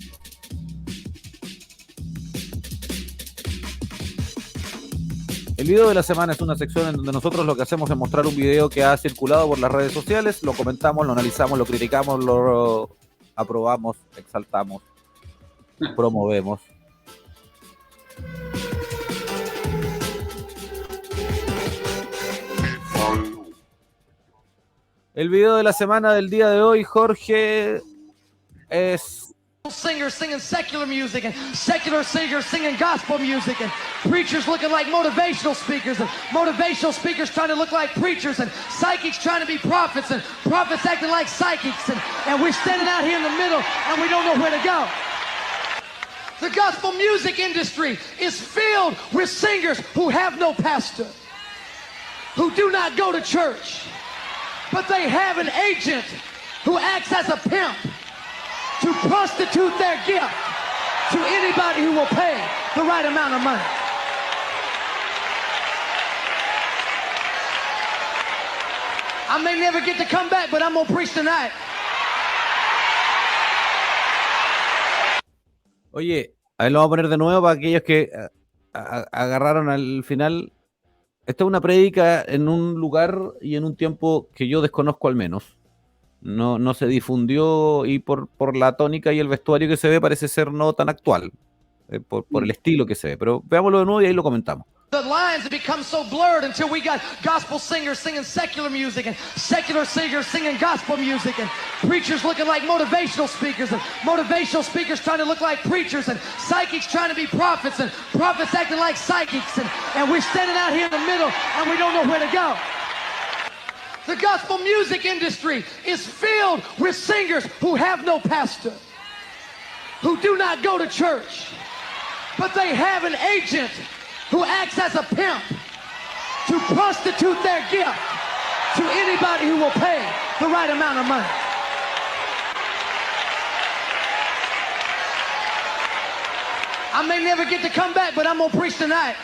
El video de la semana es una sección en donde nosotros lo que hacemos es mostrar un video que ha circulado por las redes sociales, lo comentamos, lo analizamos, lo criticamos, lo aprobamos, exaltamos, promovemos. El video de la semana del día de hoy, Jorge, es...
Singers singing secular music and secular singers singing gospel music and preachers looking like motivational speakers and motivational speakers trying to look like preachers and psychics trying to be prophets and prophets acting like psychics and we're standing out here in the middle and we don't know where to go. The gospel music industry is filled with singers who have no pastor, who do not go to church, but they have an agent who acts as a pimp to prostitute their gift to anybody who will pay the right amount of money. I may never get to come back, but I'm gonna preach tonight.
Oye, ahí lo vamos a poner de nuevo para aquellos que agarraron al final. Esta es una prédica en un lugar y en un tiempo que yo desconozco al menos. No se difundió y por la tónica y el vestuario que se ve parece ser no tan actual, por el estilo que se ve. Pero veámoslo de nuevo y ahí lo comentamos.
The lines have become so blurred until we got gospel singers singing secular music and secular singers singing gospel music and preachers looking like motivational speakers and motivational speakers trying to look like preachers and psychics trying to be prophets and prophets acting like psychics and we're standing out here in the middle and we don't know where to go. The gospel music industry is filled with singers who have no pastor, who do not go to church, but they have an agent who acts as a pimp to prostitute their gift to anybody who will pay the right amount of money. I may never get to come back, but I'm gonna preach tonight.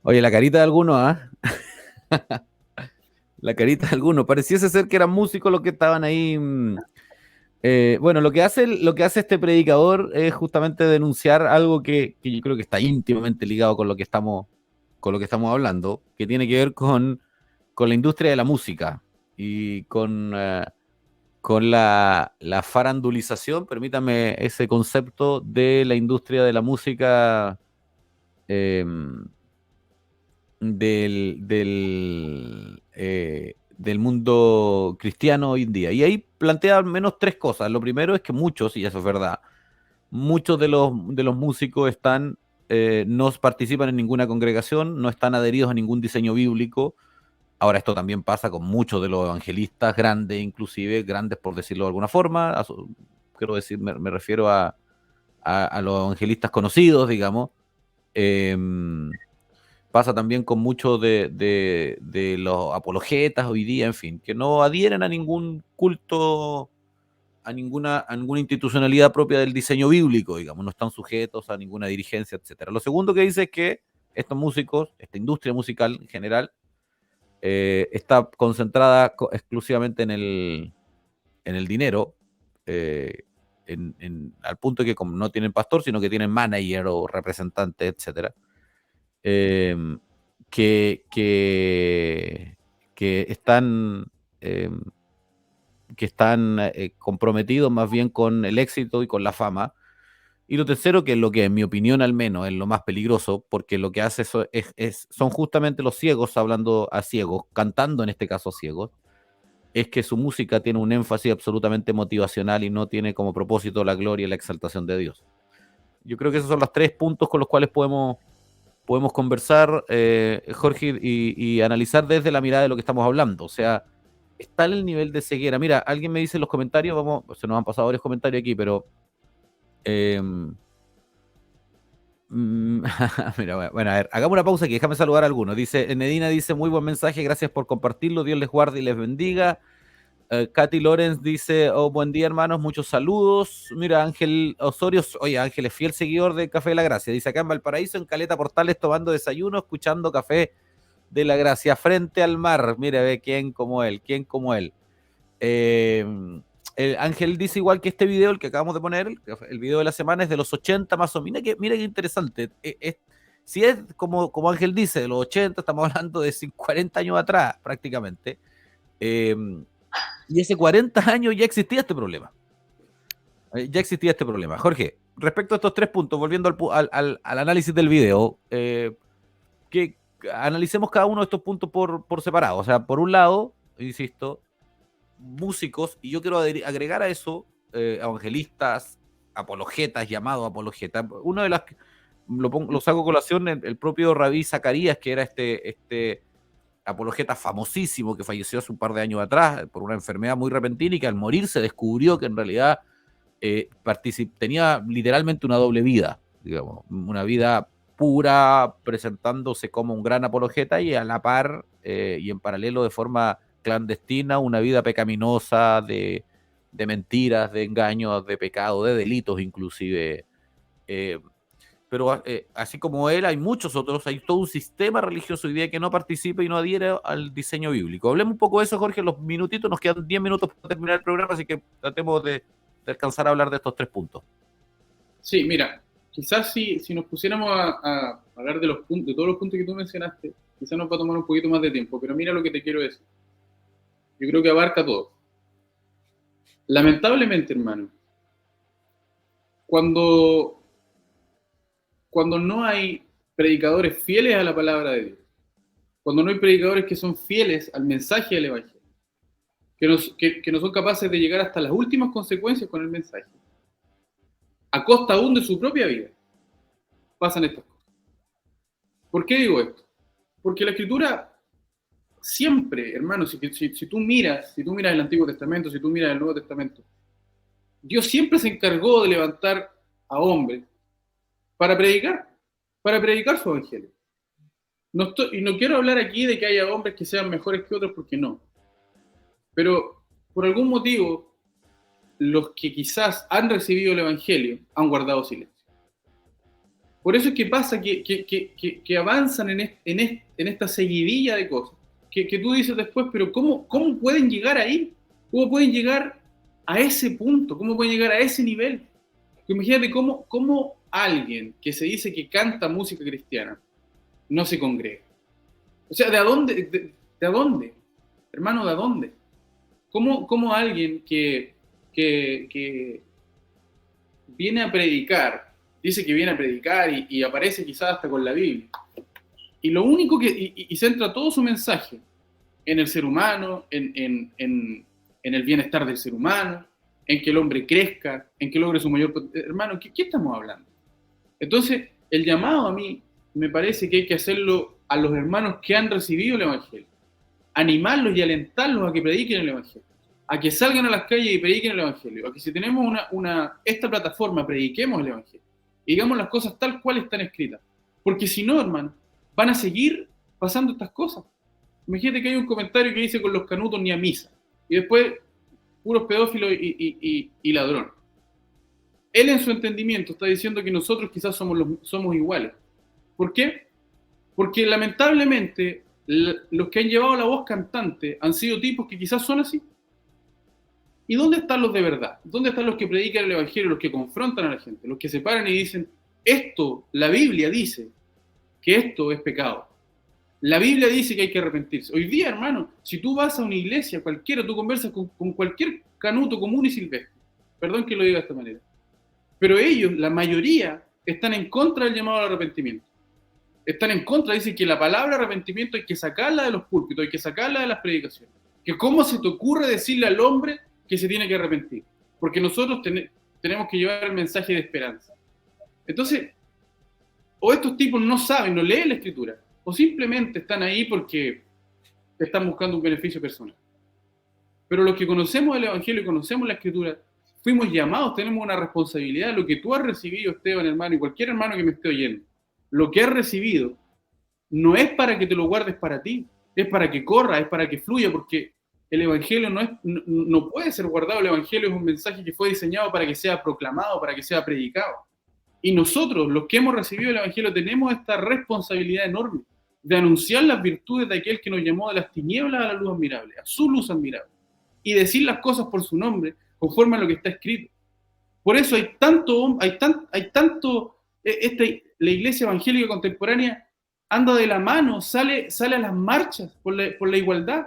Oye, la carita de algunos, ¿ah? La carita de algunos. Pareciese ser que eran músicos los que estaban ahí. Bueno, lo que hace este predicador es justamente denunciar algo que yo creo que está íntimamente ligado con lo que estamos hablando, que tiene que ver con la industria de la música y con la farandulización, permítame ese concepto, de la industria de la música del mundo cristiano hoy en día. Y ahí plantea al menos tres cosas. Lo primero es que muchos, y eso es verdad, muchos de los músicos no participan en ninguna congregación, no están adheridos a ningún diseño bíblico. Ahora, esto también pasa con muchos de los evangelistas grandes, inclusive grandes por decirlo de alguna forma. Quiero decir, me refiero a los evangelistas conocidos, digamos. Pasa también con muchos de los apologetas hoy día, en fin, que no adhieren a ningún culto, a ninguna institucionalidad propia del diseño bíblico, digamos, no están sujetos a ninguna dirigencia, etcétera. Lo segundo que dice es que estos músicos, esta industria musical en general, está concentrada exclusivamente en el dinero, al punto que como no tienen pastor, sino que tienen manager o representante, etcétera, que están comprometidos más bien con el éxito y con la fama. Y lo tercero, que es lo que en mi opinión al menos es lo más peligroso, porque lo que hace eso son justamente los ciegos hablando a ciegos, cantando en este caso a ciegos, es que su música tiene un énfasis absolutamente motivacional y no tiene como propósito la gloria y la exaltación de Dios. Yo creo que esos son los 3 puntos con los cuales podemos conversar, Jorge, y analizar desde la mirada de lo que estamos hablando. O sea, está en el nivel de ceguera. Mira, alguien me dice en los comentarios, se nos han pasado varios comentarios aquí, pero mira, bueno, a ver, hagamos una pausa aquí, déjame saludar a algunos. Dice, Nedina dice, muy buen mensaje, gracias por compartirlo, Dios les guarde y les bendiga. Katy Lorenz dice, oh, buen día hermanos, muchos saludos. Mira, Ángel Osorio, oye, Ángel es fiel seguidor de Café de la Gracia, dice, acá en Valparaíso, en Caleta Portales, tomando desayuno, escuchando Café de la Gracia, frente al mar. Mira, ve quién como él. Ángel dice igual que este video, el que acabamos de poner, el video de la semana es de los 80 más o menos. Mira qué interesante. Si es como Ángel dice, de los 80, estamos hablando de 40 años atrás prácticamente. Y hace 40 años ya existía este problema. Jorge, respecto a estos 3 puntos, volviendo al análisis del video, que analicemos cada uno de estos puntos por separado. O sea, por un lado, insisto, músicos, y yo quiero agregar a eso evangelistas, apologetas, llamados apologetas. Uno de las que lo saco a colación, el propio Rabí Zacarías, que era este apologeta famosísimo que falleció hace un par de años atrás por una enfermedad muy repentina y que al morir se descubrió que en realidad tenía literalmente una doble vida, digamos, una vida pura, presentándose como un gran apologeta, y a la par y en paralelo de forma clandestina una vida pecaminosa de mentiras, de engaños, de pecado, de delitos inclusive. Pero así como él, hay muchos otros, hay todo un sistema religioso hoy día que no participa y no adhiere al diseño bíblico. Hablemos un poco de eso, Jorge, en los minutitos, nos quedan 10 minutos para terminar el programa, así que tratemos de alcanzar a hablar de estos 3 puntos.
Sí, mira, quizás si nos pusiéramos a hablar de todos los puntos que tú mencionaste, quizás nos va a tomar un poquito más de tiempo, pero mira lo que te quiero decir. Yo creo que abarca todo. Lamentablemente, hermano, cuando no hay predicadores fieles a la palabra de Dios, cuando no hay predicadores que son fieles al mensaje del Evangelio, que no son capaces de llegar hasta las últimas consecuencias con el mensaje, a costa aún de su propia vida, pasan estas cosas. ¿Por qué digo esto? Porque la Escritura siempre, hermano, si tú miras el Antiguo Testamento, si tú miras el Nuevo Testamento, Dios siempre se encargó de levantar a hombres para predicar su evangelio. Y no quiero hablar aquí de que haya hombres que sean mejores que otros, porque no. Pero por algún motivo, los que quizás han recibido el evangelio han guardado silencio. Por eso es que pasa que avanzan en esta seguidilla de cosas, que tú dices después, pero ¿cómo pueden llegar ahí? ¿Cómo pueden llegar a ese punto? ¿Cómo pueden llegar a ese nivel? Imagínate cómo alguien que se dice que canta música cristiana no se congrega. O sea, ¿de dónde? Hermano, ¿de dónde? ¿Cómo alguien que viene a predicar, dice que viene a predicar y aparece quizás hasta con la Biblia, y lo único y centra todo su mensaje en el ser humano, en el bienestar del ser humano, en que el hombre crezca, en que logre su mayor... Hermano, ¿qué estamos hablando? Entonces, el llamado a mí me parece que hay que hacerlo a los hermanos que han recibido el Evangelio, animarlos y alentarlos a que prediquen el Evangelio, a que salgan a las calles y prediquen el Evangelio, a que si tenemos esta plataforma, prediquemos el Evangelio, y digamos las cosas tal cual están escritas. Porque si no, hermano, van a seguir pasando estas cosas. Imagínate que hay un comentario que dice con los canutos ni a misa, y después puros pedófilos y ladrones. Él en su entendimiento está diciendo que nosotros quizás somos iguales. ¿Por qué? Porque lamentablemente los que han llevado la voz cantante han sido tipos que quizás son así. ¿Y dónde están los de verdad? ¿Dónde están los que predican el Evangelio, los que confrontan a la gente, los que se paran y dicen, esto, la Biblia dice que esto es pecado? La Biblia dice que hay que arrepentirse. Hoy día, hermano, si tú vas a una iglesia, cualquiera, tú conversas con cualquier canuto común y silvestre, perdón que lo diga de esta manera, pero ellos, la mayoría, están en contra del llamado al arrepentimiento. Están en contra, dicen que la palabra arrepentimiento hay que sacarla de los púlpitos, hay que sacarla de las predicaciones. Que cómo se te ocurre decirle al hombre que se tiene que arrepentir. Porque nosotros tenemos que llevar el mensaje de esperanza. Entonces, o estos tipos no saben, no leen la Escritura, o simplemente están ahí porque están buscando un beneficio personal. Pero los que conocemos el Evangelio y conocemos la Escritura, fuimos llamados, tenemos una responsabilidad. Lo que tú has recibido, Esteban, hermano, y cualquier hermano que me esté oyendo, lo que has recibido no es para que te lo guardes para ti, es para que corra, es para que fluya, porque el Evangelio no puede ser guardado. El Evangelio es un mensaje que fue diseñado para que sea proclamado, para que sea predicado. Y nosotros, los que hemos recibido el Evangelio, tenemos esta responsabilidad enorme de anunciar las virtudes de aquel que nos llamó de las tinieblas a la luz admirable, a su luz admirable, y decir las cosas por su nombre, conforme a lo que está escrito. Por eso la iglesia evangélica contemporánea anda de la mano, sale a las marchas por la igualdad.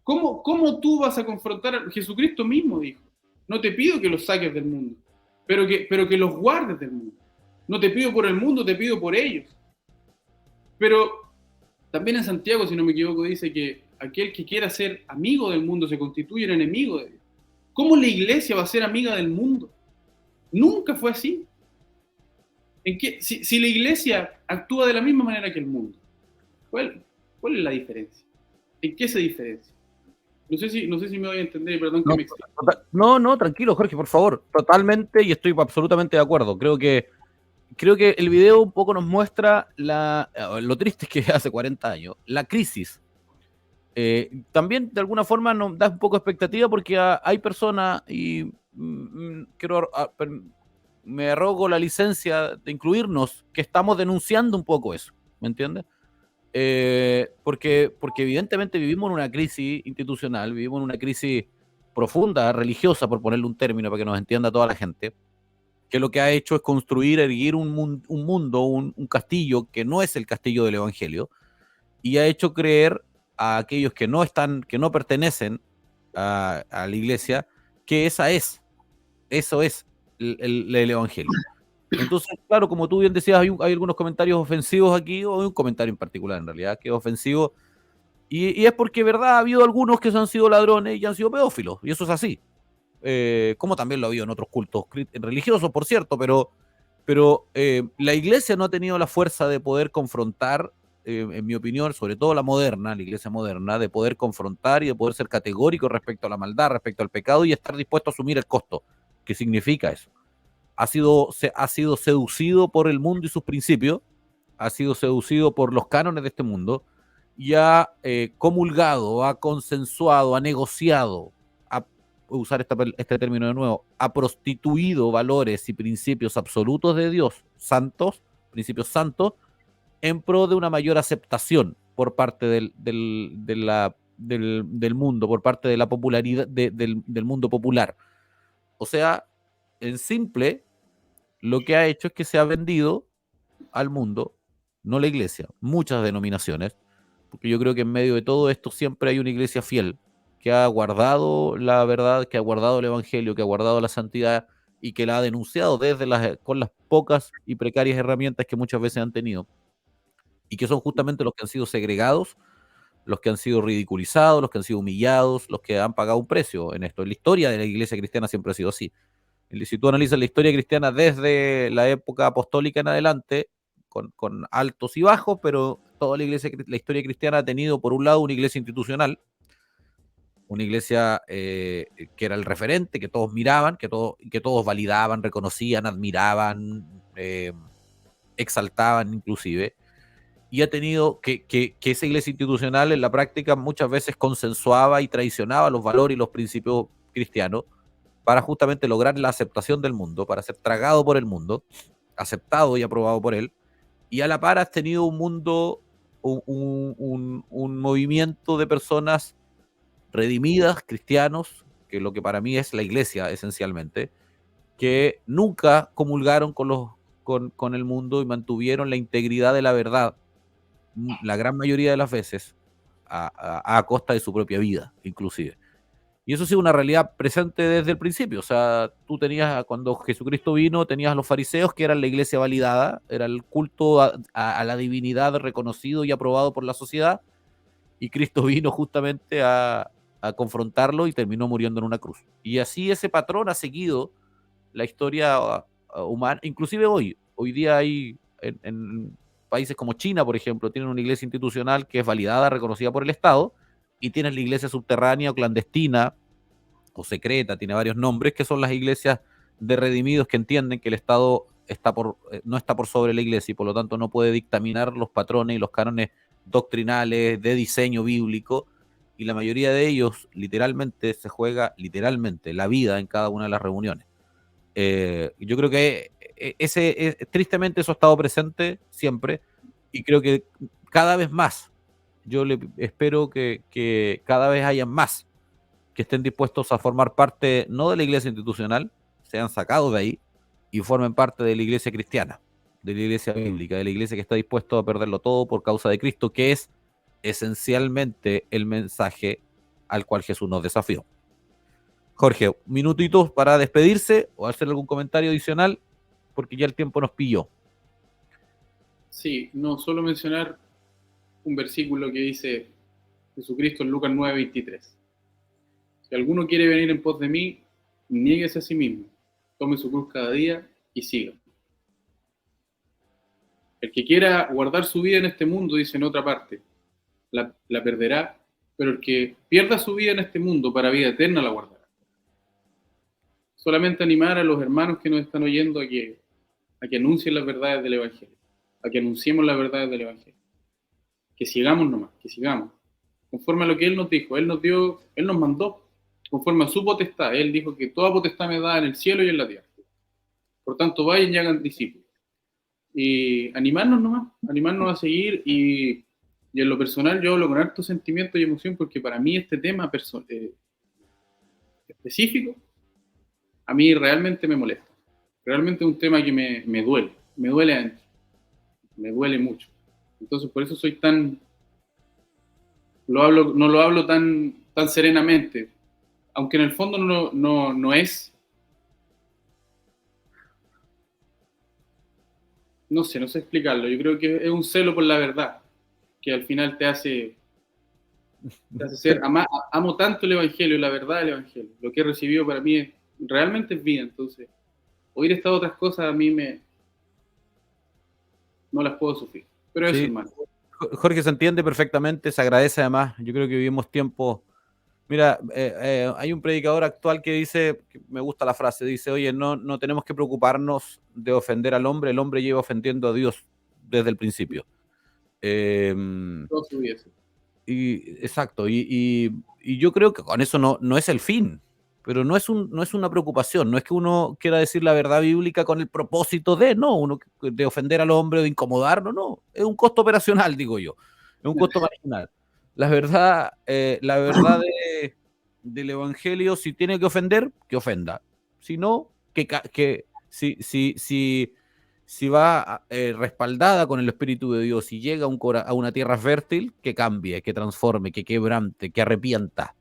¿Cómo tú vas a confrontar a Jesucristo mismo? Dijo, no te pido que los saques del mundo, pero que los guardes del mundo. No te pido por el mundo, te pido por ellos. Pero también en Santiago, si no me equivoco, dice que aquel que quiera ser amigo del mundo se constituye en enemigo de Dios. ¿Cómo la iglesia va a ser amiga del mundo? Nunca fue así. Si la iglesia actúa de la misma manera que el mundo, ¿cuál es la diferencia? ¿En qué se diferencia? No sé si me voy a entender, perdón que me extienda.
No, tranquilo, Jorge, por favor. Totalmente, y estoy absolutamente de acuerdo. Creo que el video un poco nos muestra lo triste que hace 40 años, la crisis. También de alguna forma nos da un poco de expectativa porque hay personas, y me arrogo la licencia de incluirnos, que estamos denunciando un poco eso, ¿me entiendes? Porque evidentemente vivimos en una crisis institucional, vivimos en una crisis profunda, religiosa, por ponerle un término para que nos entienda toda la gente, que lo que ha hecho es construir, erguir un mundo, un castillo que no es el castillo del Evangelio, y ha hecho creer a aquellos que no pertenecen a la iglesia, que eso es el Evangelio. Entonces, claro, como tú bien decías, hay algunos comentarios ofensivos aquí, o un comentario en particular en realidad, que es ofensivo, y es porque, verdad, ha habido algunos que han sido ladrones y han sido pedófilos, y eso es así. Como también lo ha habido en otros cultos religiosos, por cierto, pero la iglesia no ha tenido la fuerza de poder confrontar, en mi opinión, sobre todo la iglesia moderna, de poder confrontar y de poder ser categórico respecto a la maldad, respecto al pecado, y estar dispuesto a asumir el costo. ¿Qué significa eso? Ha sido seducido por el mundo y sus principios, ha sido seducido por los cánones de este mundo, y ha comulgado, ha consensuado, ha negociado, usar este término de nuevo, ha prostituido valores y principios absolutos de Dios, principios santos, en pro de una mayor aceptación por parte del mundo, por parte de la popularidad, del mundo popular. O sea, en simple, lo que ha hecho es que se ha vendido al mundo, no la iglesia, muchas denominaciones, porque yo creo que en medio de todo esto siempre hay una iglesia fiel, que ha guardado la verdad, que ha guardado el evangelio, que ha guardado la santidad y que la ha denunciado con las pocas y precarias herramientas que muchas veces han tenido, y que son justamente los que han sido segregados los que han sido ridiculizados, los que han sido humillados, los que han pagado un precio en esto. La historia de la iglesia cristiana siempre ha sido así. Si tú analizas la historia cristiana desde la época apostólica en adelante, con altos y bajos, pero toda la historia cristiana ha tenido, por un lado, una iglesia institucional, una iglesia que era el referente, que todos miraban, que todos validaban, reconocían, admiraban, exaltaban inclusive, y ha tenido que esa iglesia institucional en la práctica muchas veces consensuaba y traicionaba los valores y los principios cristianos para justamente lograr la aceptación del mundo, para ser tragado por el mundo, aceptado y aprobado por él, y a la par has tenido un mundo, un movimiento de personas redimidas, cristianos, que lo que para mí es la iglesia esencialmente, que nunca comulgaron con el mundo y mantuvieron la integridad de la verdad, la gran mayoría de las veces, a costa de su propia vida, inclusive. Y eso sí, una realidad presente desde el principio. O sea, tú tenías, cuando Jesucristo vino, tenías a los fariseos, que eran la iglesia validada, era el culto a la divinidad reconocido y aprobado por la sociedad, y Cristo vino justamente a confrontarlo y terminó muriendo en una cruz. Y así ese patrón ha seguido la historia humana, inclusive hoy día hay en países como China, por ejemplo, tienen una iglesia institucional que es validada, reconocida por el Estado, y tienes la iglesia subterránea o clandestina o secreta, tiene varios nombres, que son las iglesias de redimidos que entienden que el Estado no está por sobre la iglesia y por lo tanto no puede dictaminar los patrones y los cánones doctrinales de diseño bíblico, y la mayoría de ellos literalmente se juega la vida en cada una de las reuniones. Yo creo que tristemente eso ha estado presente siempre, y creo que cada vez más yo espero que cada vez haya más que estén dispuestos a formar parte no de la iglesia institucional, sean sacados de ahí y formen parte de la iglesia cristiana, de la iglesia bíblica, de la iglesia que está dispuesto a perderlo todo por causa de Cristo, que es esencialmente el mensaje al cual Jesús nos desafió. Jorge, minutitos para despedirse o hacer algún comentario adicional, porque ya el tiempo nos pilló.
Sí, no, solo mencionar un versículo que dice Jesucristo en Lucas 9:23. Si alguno quiere venir en pos de mí, niéguese a sí mismo, tome su cruz cada día y siga. El que quiera guardar su vida en este mundo, dice en otra parte, la perderá, pero el que pierda su vida en este mundo para vida eterna la guardará. Solamente animar a los hermanos que nos están oyendo a que anuncien las verdades del Evangelio, a que anunciemos las verdades del Evangelio. Que sigamos nomás, que sigamos. Conforme a lo que Él nos dijo, Él nos mandó, conforme a su potestad. Él dijo que toda potestad me da en el cielo y en la tierra. Por tanto, vayan y hagan discípulos. Y animarnos nomás, animarnos a seguir, y en lo personal yo hablo con harto sentimiento y emoción, porque para mí este tema específico, a mí realmente me molesta. Realmente es un tema que me duele adentro, me duele mucho. Entonces por eso soy no lo hablo tan serenamente, aunque en el fondo no es, no sé explicarlo. Yo creo que es un celo por la verdad, que al final te hace ser, amo tanto el Evangelio, la verdad del Evangelio. Lo que he recibido para mí realmente es vida. Entonces, oír estas otras cosas a mí no las puedo sufrir. Pero eso, hermano.
Jorge, se entiende perfectamente, se agradece además. Yo creo que vivimos tiempos. Mira, hay un predicador actual que dice, me gusta la frase, dice, oye, no tenemos que preocuparnos de ofender al hombre, el hombre lleva ofendiendo a Dios desde el principio.
Todo su vida, sí.
Exacto, y yo creo que con eso no es el fin, pero no es una preocupación, no es que uno quiera decir la verdad bíblica con el propósito de ofender al hombre o de incomodarlo, no, es un costo operacional, digo yo, es un costo marginal. La verdad del Evangelio, si tiene que ofender, que ofenda, si no, si va respaldada con el Espíritu de Dios y llega a una tierra fértil, que cambie, que transforme, que quebrante, que arrepienta.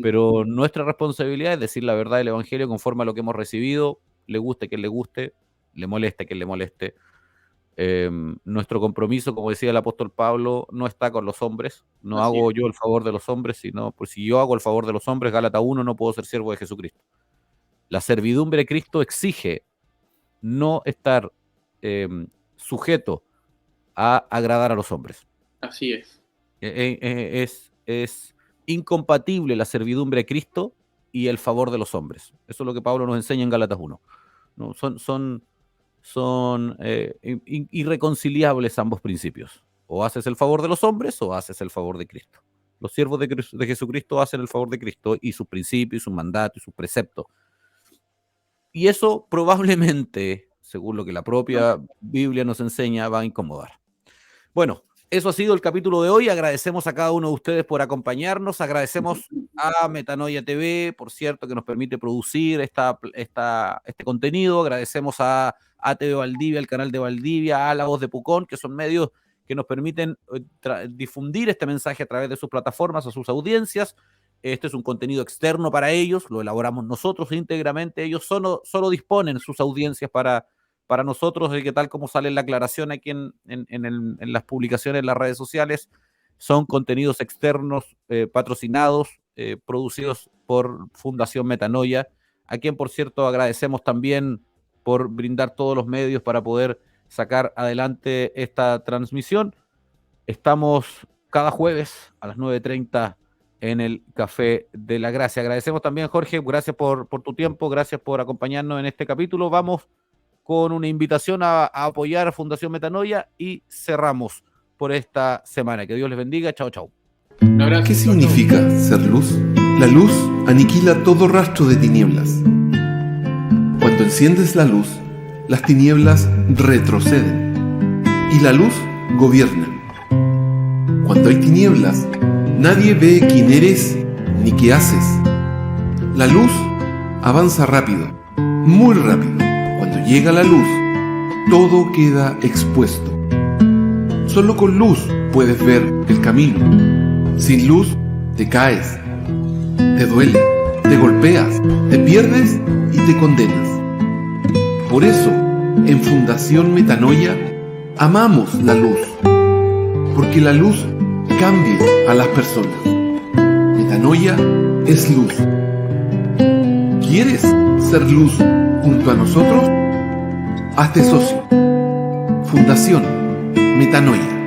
Pero nuestra responsabilidad es decir la verdad del Evangelio conforme a lo que hemos recibido, le guste quien le guste, le moleste quien le moleste. Nuestro compromiso, como decía el apóstol Pablo, no está con los hombres. No
Así
hago
es.
yo el favor de los hombres, sino pues si yo hago el favor de los hombres, Gálatas 1, no puedo ser siervo de Jesucristo. La servidumbre de Cristo exige no estar sujeto a agradar a los hombres.
Así es.
Es incompatible la servidumbre de Cristo y el favor de los hombres. Eso es lo que Pablo nos enseña en Gálatas 1. ¿No? Son irreconciliables ambos principios. O haces el favor de los hombres o haces el favor de Cristo. Los siervos de Jesucristo hacen el favor de Cristo y sus principios, y sus mandatos, y sus preceptos. Y eso probablemente, según lo que la propia Biblia nos enseña, va a incomodar. Bueno, eso ha sido el capítulo de hoy. Agradecemos a cada uno de ustedes por acompañarnos. Agradecemos a Metanoia TV, por cierto, que nos permite producir este contenido. Agradecemos a ATV Valdivia, el canal de Valdivia, a La Voz de Pucón, que son medios que nos permiten difundir este mensaje a través de sus plataformas, a sus audiencias. Este es un contenido externo para ellos, lo elaboramos nosotros íntegramente. Ellos solo disponen sus audiencias para nosotros, que tal como sale en la aclaración aquí en las publicaciones en las redes sociales, son contenidos externos patrocinados, producidos por Fundación Metanoia, a quien, por cierto, agradecemos también por brindar todos los medios para poder sacar adelante esta transmisión. Estamos cada jueves a las 9:30 en el Café de la Gracia. Agradecemos también, Jorge, gracias por tu tiempo, gracias por acompañarnos en este capítulo. Vamos con una invitación a apoyar a Fundación Metanoia y cerramos por esta semana. Que Dios les bendiga. Chao, chao.
¿Qué significa ser luz? La luz aniquila todo rastro de tinieblas. Cuando enciendes la luz, las tinieblas retroceden y la luz gobierna. Cuando hay tinieblas, nadie ve quién eres ni qué haces. La luz avanza rápido, muy rápido. Cuando llega la luz, todo queda expuesto. Solo con luz puedes ver el camino. Sin luz, te caes, te duele, te golpeas, te pierdes y te condenas. Por eso, en Fundación Metanoia, amamos la luz, porque la luz cambia a las personas. Metanoia es luz. ¿Quieres ser luz junto a nosotros? Hazte socio. Fundación Metanoia.